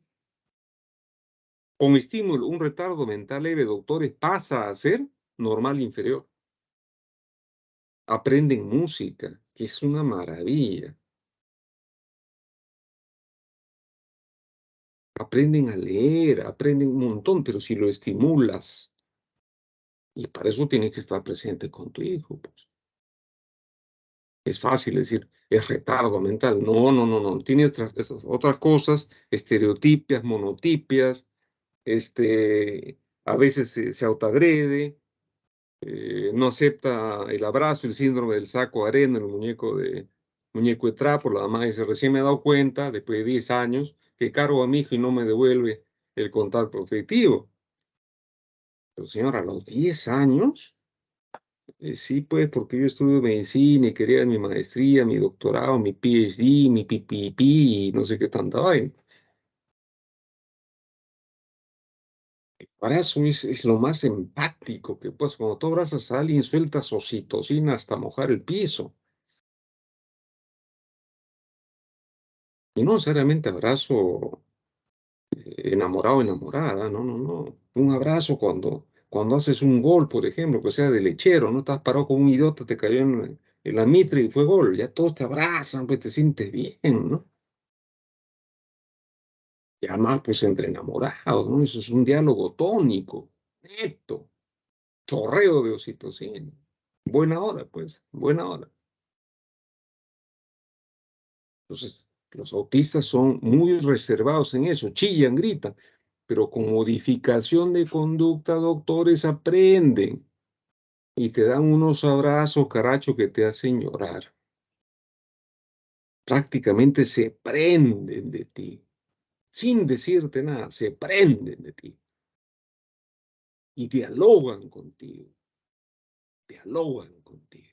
Con estímulo, un retardo mental leve, doctores, pasa a ser normal inferior. Aprenden música, que es una maravilla. Aprenden a leer, aprenden un montón, pero si lo estimulas, y para eso tienes que estar presente con tu hijo, pues. Es fácil decir, es retardo mental. No, no, no, no. Tiene esas otras cosas, estereotipias, monotipias, a veces se autoagrede, no acepta el abrazo, el síndrome del saco de arena, el muñeco de trapo. La mamá dice, recién me he dado cuenta, después de 10 años, que cargo a mi hijo y no me devuelve el contacto afectivo. Pero señora, a los 10 años, sí, pues, porque yo estudio medicina y quería mi maestría, mi doctorado, mi PhD, mi PPP y no sé qué tanta vaina. El abrazo es lo más empático que pues cuando tú abrazas a alguien sueltas oxitocina hasta mojar el piso. Y no necesariamente abrazo enamorado, enamorada, no, no, no. Un abrazo cuando haces un gol, por ejemplo, que sea de lechero, no estás parado con un idiota, te cayó en la mitra y fue gol, ya todos te abrazan, pues te sientes bien, ¿no? Y además, pues entre enamorados, ¿no? Eso es un diálogo tónico, neto. chorreo de oxitocina. Buena hora, pues, buena hora. Entonces, los autistas son muy reservados en eso, chillan, gritan, pero con modificación de conducta, doctores aprenden y te dan unos abrazos, caracho, que te hacen llorar. Prácticamente se prenden de ti, sin decirte nada, se prenden de ti y dialogan contigo, dialogan contigo.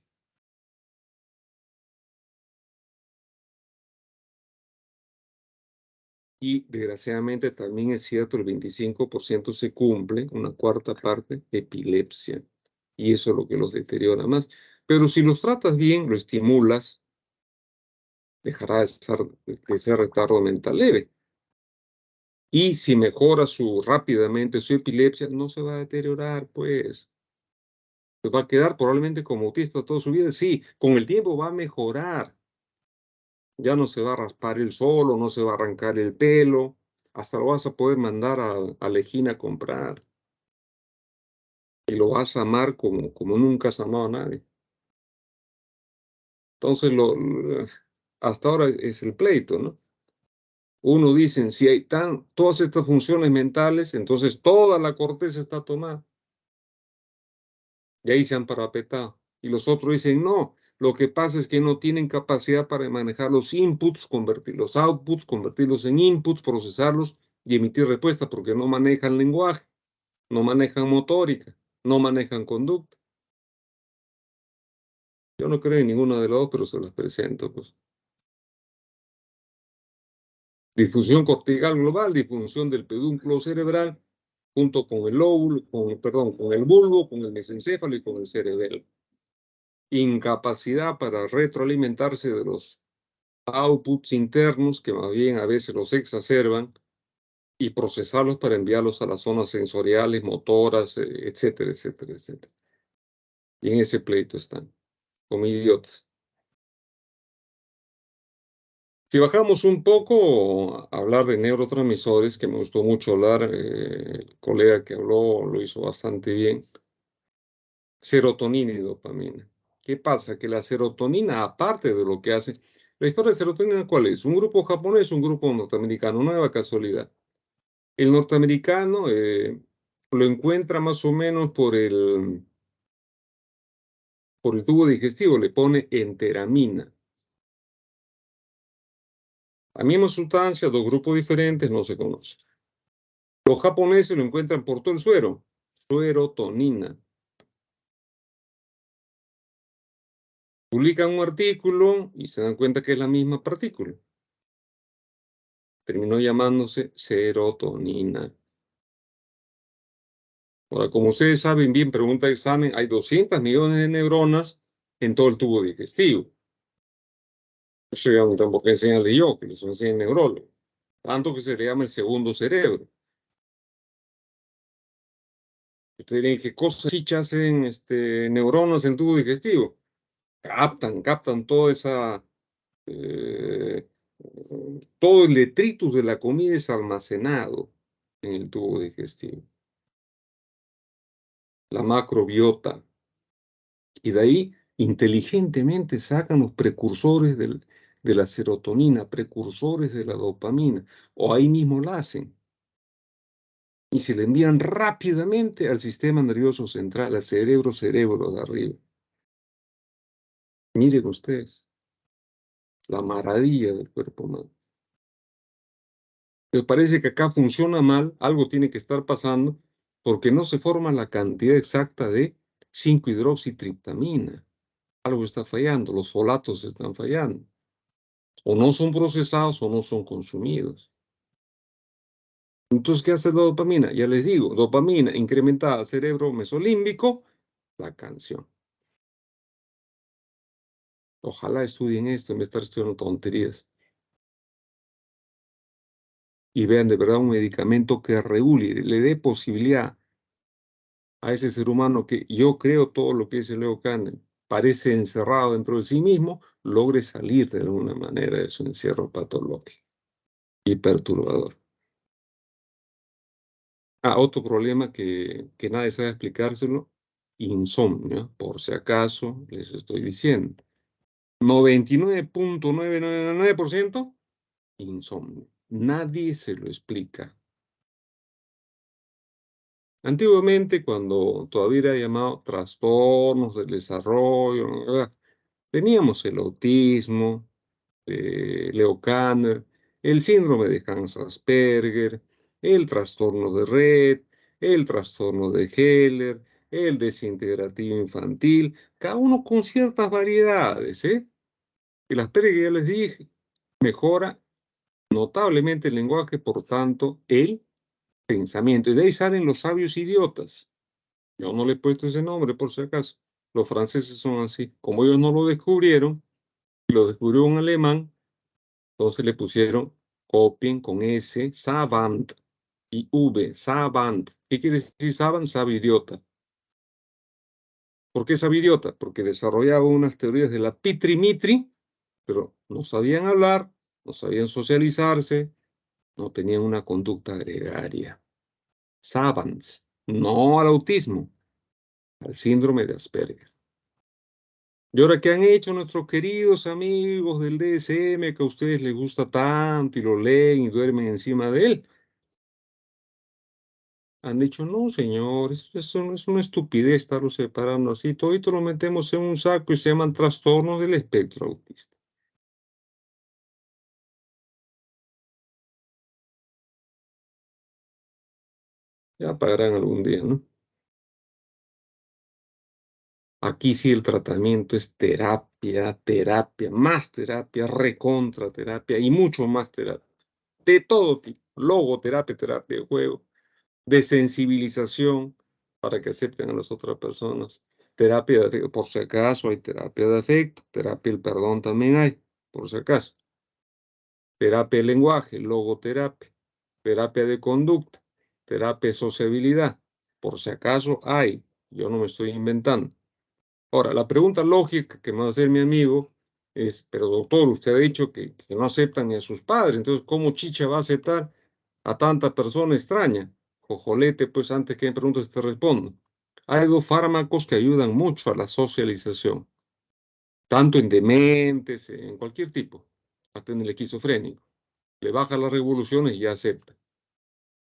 Y desgraciadamente también es cierto, el 25% se cumple, una cuarta parte, epilepsia. Y eso es lo que los deteriora más. Pero si los tratas bien, lo estimulas, dejará de ser retardo mental leve. Y si mejora rápidamente su epilepsia, no se va a deteriorar, pues. Se va a quedar probablemente como autista toda su vida. Sí, con el tiempo va a mejorar. Ya no se va a raspar el solo, no se va a arrancar el pelo. Hasta lo vas a poder mandar a Lejín a comprar. Y lo vas a amar como nunca has amado a nadie. Entonces, hasta ahora es el pleito, ¿no? Uno dice, si hay todas estas funciones mentales, entonces toda la corteza está tomada. Y ahí se han parapetado. Y los otros dicen, no, lo que pasa es que no tienen capacidad para manejar los inputs, convertir los outputs, convertirlos en inputs, procesarlos y emitir respuestas, porque no manejan lenguaje, no manejan motórica, no manejan conducta. Yo no creo en ninguno de los dos, pero se los presento, pues. Difusión cortical global, disfunción del pedúnculo cerebral, junto con el lóbulo, con el bulbo, con el mesencéfalo y con el cerebelo. Incapacidad para retroalimentarse de los outputs internos, que más bien a veces los exacerban, y procesarlos para enviarlos a las zonas sensoriales, motoras, etcétera, etcétera, etcétera. Y en ese pleito están, como idiotas. Si bajamos un poco a hablar de neurotransmisores, que me gustó mucho hablar, el colega que habló lo hizo bastante bien, serotonina y dopamina. ¿Qué pasa? Que la serotonina, aparte de lo que hace, la historia de serotonina, ¿cuál es? Un grupo japonés, un grupo norteamericano, nueva casualidad. El norteamericano lo encuentra más o menos por el tubo digestivo, le pone enteramina. La misma sustancia, dos grupos diferentes, no se conocen. Los japoneses lo encuentran por todo el suero, suerotonina. Publican un artículo y se dan cuenta que es la misma partícula. Terminó llamándose serotonina. Ahora, como ustedes saben bien, pregunta de examen, hay 200 millones de neuronas en todo el tubo digestivo. Eso ya no tengo que enseñarle yo, que les enseñe el neurólogo. Tanto que se le llama el segundo cerebro. Ustedes dirán, ¿qué cosas chichas hacen neuronas en el tubo digestivo? Captan toda esa, eh, todo el detritus de la comida es almacenado en el tubo digestivo. La macrobiota. Y de ahí inteligentemente sacan los precursores de la serotonina, precursores de la dopamina, o ahí mismo la hacen. Y se le envían rápidamente al sistema nervioso central, al cerebro de arriba. Miren ustedes, la maravilla del cuerpo humano. Me parece que acá funciona mal, algo tiene que estar pasando, porque no se forma la cantidad exacta de 5-hidroxitriptamina. Algo está fallando, los folatos están fallando. O no son procesados o no son consumidos. Entonces, ¿qué hace la dopamina? Ya les digo, dopamina incrementada cerebro mesolímbico, la canción. Ojalá estudien esto en vez de estar estudiando tonterías. Y vean de verdad un medicamento que regule, le dé posibilidad a ese ser humano que yo creo todo lo que dice Leo Kanner, parece encerrado dentro de sí mismo, logre salir de alguna manera de su encierro patológico y perturbador. Otro problema que nadie sabe explicárselo, insomnio, por si acaso les estoy diciendo. 99.999% insomnio. Nadie se lo explica. Antiguamente, cuando todavía era llamado trastornos del desarrollo, ¿verdad? Teníamos el autismo, Leo Kanner, el síndrome de Hans-Asperger, el trastorno de Rett, el trastorno de Heller, el desintegrativo infantil, cada uno con ciertas variedades, ¿eh? El Asperger, ya les dije, mejora notablemente el lenguaje, por tanto, el pensamiento. Y de ahí salen los sabios idiotas. Yo no le he puesto ese nombre, por si acaso. Los franceses son así. Como ellos no lo descubrieron, lo descubrió un alemán, entonces le pusieron, copien con S, savant, y V, savant. ¿Qué quiere decir savant? Sabio idiota. ¿Por qué sabio idiota? Porque desarrollaba unas teorías de la pitrimitri, pero no sabían hablar, no sabían socializarse, no tenían una conducta gregaria. Savants, no al autismo, al síndrome de Asperger. Y ahora, ¿qué han hecho nuestros queridos amigos del DSM que a ustedes les gusta tanto y lo leen y duermen encima de él? Han dicho, no, señores, eso no es una estupidez estarlo separando así. Todito lo metemos en un saco y se llaman trastornos del espectro autista. Ya pagarán algún día, ¿no? Aquí sí el tratamiento es terapia, terapia, más terapia, recontra terapia y mucho más terapia. De todo tipo, logoterapia, terapia de juego, de sensibilización para que acepten a las otras personas. Terapia de afecto, por si acaso hay terapia de afecto, terapia del perdón también hay, por si acaso. Terapia de lenguaje, logoterapia, terapia de conducta, terapia de sociabilidad, por si acaso hay, yo no me estoy inventando. Ahora, la pregunta lógica que me va a hacer mi amigo es, pero doctor, usted ha dicho que no aceptan ni a sus padres, entonces, ¿cómo chicha va a aceptar a tanta persona extraña? Jojolete, pues antes que me preguntes te respondo. Hay dos fármacos que ayudan mucho a la socialización, tanto en dementes, en cualquier tipo, hasta en el esquizofrénico. Le baja las revoluciones y ya acepta.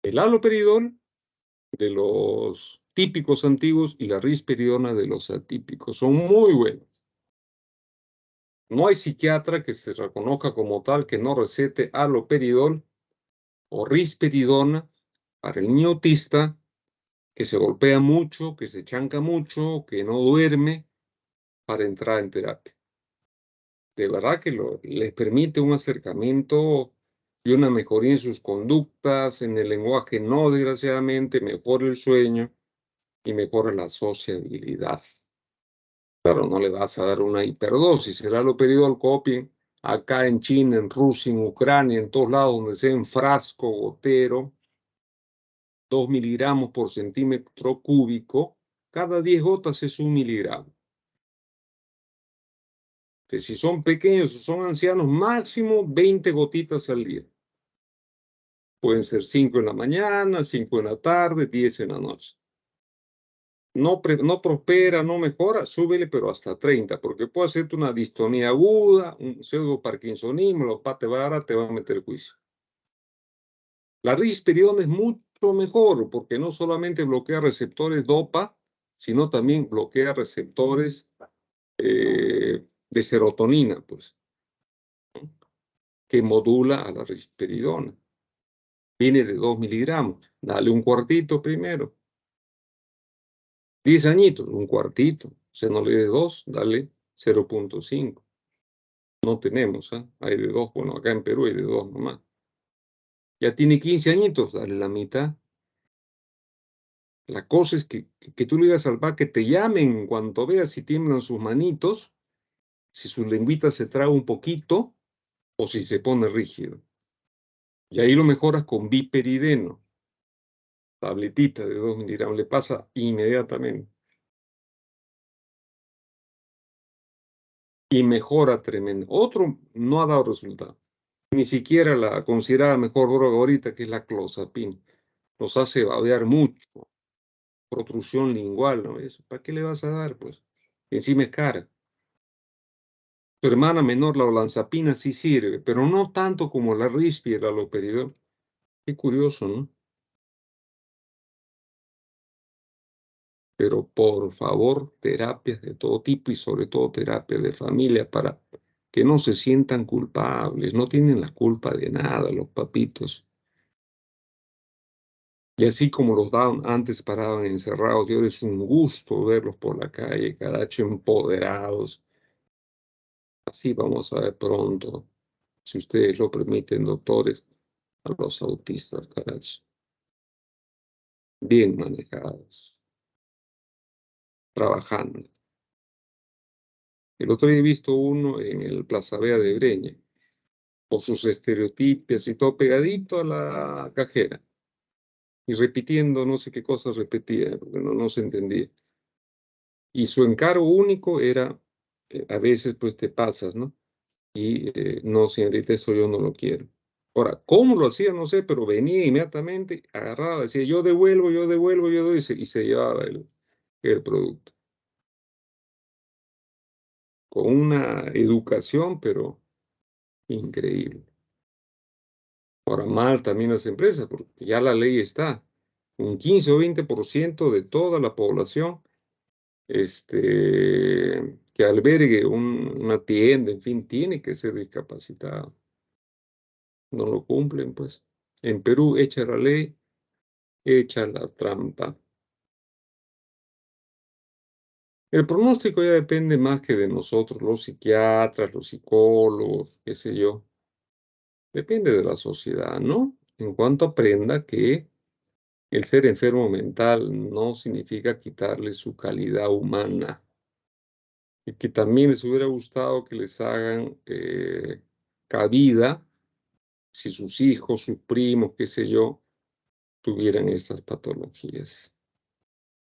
El haloperidol de los típicos antiguos y la risperidona de los atípicos son muy buenos. No hay psiquiatra que se reconozca como tal que no recete haloperidol o risperidona para el niño autista que se golpea mucho, que se chanca mucho, que no duerme para entrar en terapia. De verdad que les permite un acercamiento y una mejoría en sus conductas, en el lenguaje no, desgraciadamente, mejora el sueño y mejora la sociabilidad. Claro, no le vas a dar una hiperdosis, será lo pedido al copien acá en China, en Rusia, en Ucrania, en todos lados donde sea en frasco, gotero, 2 miligramos por centímetro cúbico, cada 10 gotas es 1 miligramo. Que si son pequeños o son ancianos, máximo 20 gotitas al día. Pueden ser 5 en la mañana, 5 en la tarde, 10 en la noche. No prospera, no mejora, súbele, pero hasta 30, porque puede hacerte una distonía aguda, un pseudo parkinsonismo, los te va a meter juicio. La risperidona es mucho mejor, porque no solamente bloquea receptores DOPA, sino también bloquea receptores de serotonina, pues, que modula a la risperidona. Viene de 2 miligramos, dale un cuartito primero. 10 añitos, un cuartito. Se no le dé 2, dale 0.5. No tenemos, ¿eh? Hay de 2, bueno, acá en Perú hay de 2 nomás. Ya tiene 15 añitos, dale la mitad. La cosa es que tú le digas al papá que te llamen en cuanto veas si tiemblan sus manitos, si su lengüita se traga un poquito o si se pone rígido. Y ahí lo mejoras con biperideno, tabletita de 2 miligramos, le pasa inmediatamente. Y mejora tremendo. Otro no ha dado resultado. Ni siquiera la considerada mejor droga ahorita, que es la clozapina. Nos hace babear mucho. protrusión lingual, ¿no? Eso, ¿para qué le vas a dar, pues? Encima es cara. Tu hermana menor, la olanzapina, sí sirve, pero no tanto como la Rispi y el haloperidol. Qué curioso, ¿no? Pero por favor, terapias de todo tipo y sobre todo terapias de familia para que no se sientan culpables, no tienen la culpa de nada los papitos. Y así como los Down antes paraban encerrados, y ahora es un gusto verlos por la calle, caracho, empoderados. Así vamos a ver pronto, si ustedes lo permiten, doctores, a los autistas, caracho. Bien manejados, trabajando. El otro día he visto uno en el Plaza Vea de Breña, con sus estereotipos y todo pegadito a la cajera, y repitiendo no sé qué cosas repetía, porque no se entendía. Y su encargo único era, a veces pues te pasas, ¿no? Y no, señorita, eso yo no lo quiero. Ahora, ¿cómo lo hacía? No sé, pero venía inmediatamente, agarraba, decía, yo devuelvo, yo doy, y se llevaba el producto. Con una educación, pero increíble. Ahora, mal también las empresas, porque ya la ley está. Un 15 o 20% de toda la población que albergue una tienda, en fin, tiene que ser discapacitado. No lo cumplen, pues. En Perú, echa la ley, echa la trampa. El pronóstico ya depende más que de nosotros, los psiquiatras, los psicólogos, qué sé yo. Depende de la sociedad, ¿no? En cuanto aprenda que el ser enfermo mental no significa quitarle su calidad humana. Y que también les hubiera gustado que les hagan cabida si sus hijos, sus primos, qué sé yo, tuvieran estas patologías.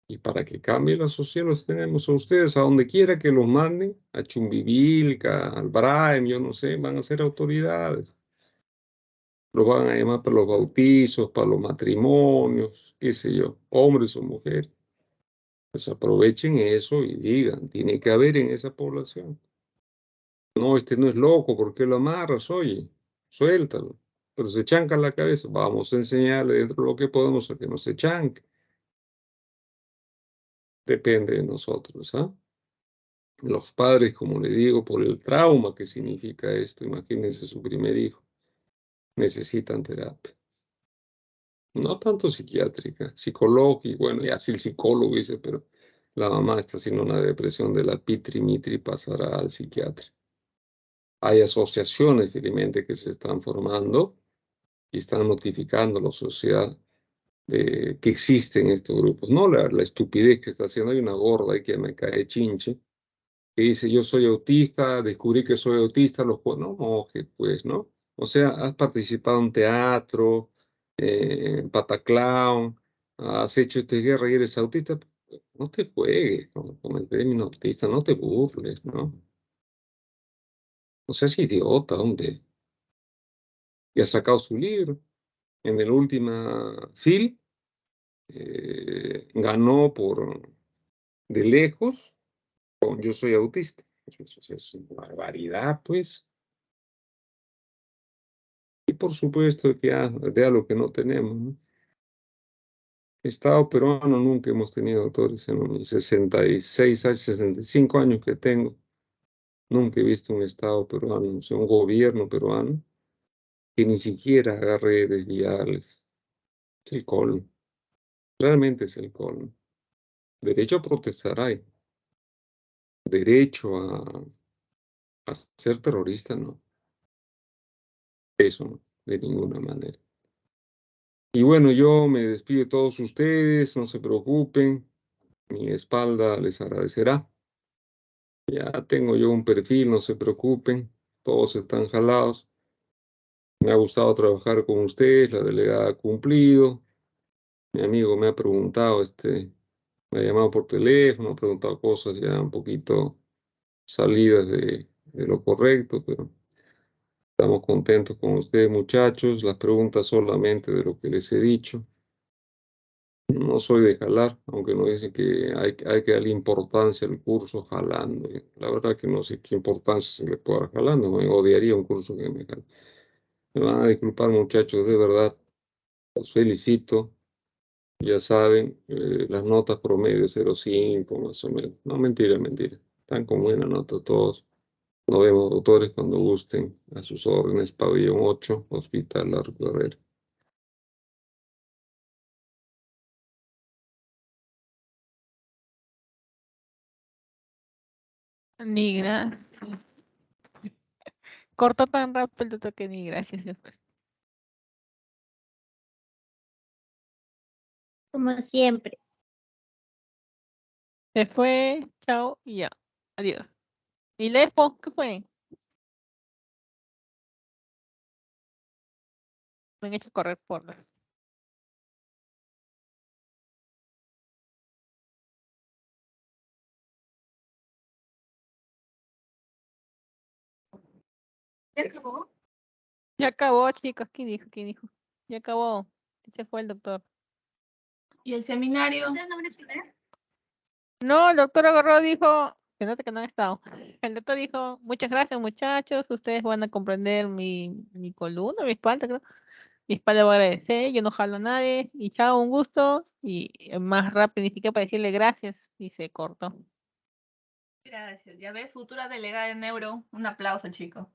Y para que cambie la sociedad, los tenemos a ustedes, a donde quiera que los manden, a Chumbivilca, al Braem, yo no sé, van a ser autoridades. Los van a llamar para los bautizos, para los matrimonios, qué sé yo, hombres o mujeres. Pues aprovechen eso y digan, tiene que haber en esa población. No, este no es loco, ¿por qué lo amarras? Oye, suéltalo. Pero se chanca la cabeza, vamos a enseñarle dentro de lo que podemos a que no se chanque. Depende de nosotros, ¿ah? Los padres, como le digo, por el trauma que significa esto, imagínense su primer hijo, necesitan terapia. No tanto psiquiátrica, psicológica, bueno, ya si el psicólogo dice, pero la mamá está haciendo una depresión de la pitri-mitri, pasará al psiquiatra. Hay asociaciones, felizmente, que se están formando y están notificando a la sociedad de que existen estos grupos. No la estupidez que está haciendo, hay una gorda ahí que me cae chinche, que dice, yo soy autista, descubrí que soy autista, no, moje, pues, ¿no? O sea, has participado en teatro, en Pataclown, has hecho esta guerra y eres autista, no te juegues con el término autista, no te burles, ¿no? No seas idiota, hombre. Y ha sacado su libro. En el última FIL, ganó por de lejos con Yo soy autista. Eso es una barbaridad, pues. Y por supuesto que de algo que no tenemos, ¿no? Estado peruano nunca hemos tenido autores en los 66 años, 65 años que tengo. Nunca he visto un Estado peruano, o sea, un gobierno peruano que ni siquiera agarre desviarles. Es el colmo. Realmente es el colmo. Derecho a protestar hay. Derecho a ser terrorista, no. Eso no, de ninguna manera. Y bueno, yo me despido de todos ustedes, no se preocupen, mi espalda les agradecerá. Ya tengo yo un perfil, no se preocupen, todos están jalados. Me ha gustado trabajar con ustedes, la delegada ha cumplido. Mi amigo me ha preguntado, me ha llamado por teléfono, ha preguntado cosas ya un poquito salidas de lo correcto, pero estamos contentos con ustedes, muchachos. Las preguntas solamente de lo que les he dicho. No soy de jalar, aunque no dicen que hay que darle importancia al curso jalando. La verdad que no sé qué importancia se le puede dar jalando. Me odiaría un curso que me jale. Me van a disculpar, muchachos, de verdad. Los felicito. Ya saben, las notas promedio 0,5 más o menos. No, mentira, mentira. Están con buena nota todos. Nos vemos, doctores, cuando gusten. A sus órdenes, pabellón 8, Hospital Largo Herrera.
Ni gracias. Cortó tan rápido el doctor que ni gracias después.
Como siempre.
Se fue, chao y ya. Adiós. ¿Y Lespo? ¿Qué fue? Me han hecho correr por las.
¿Ya acabó?
Ya acabó, chicos. ¿Quién dijo? ¿Quién dijo? Ya acabó. Ese fue el doctor.
¿Y el seminario? ¿Ustedes no van a explicar?
No, el doctor agarró, dijo, que no han estado. El doctor dijo, muchas gracias muchachos, ustedes van a comprender mi columna, mi espalda, creo. Mi espalda va a agradecer, yo no jalo a nadie, y chao, un gusto, y más rápido, ni siquiera para decirle gracias, y se cortó.
Gracias. Ya ves, futura delegada de neuro. Un aplauso, chico.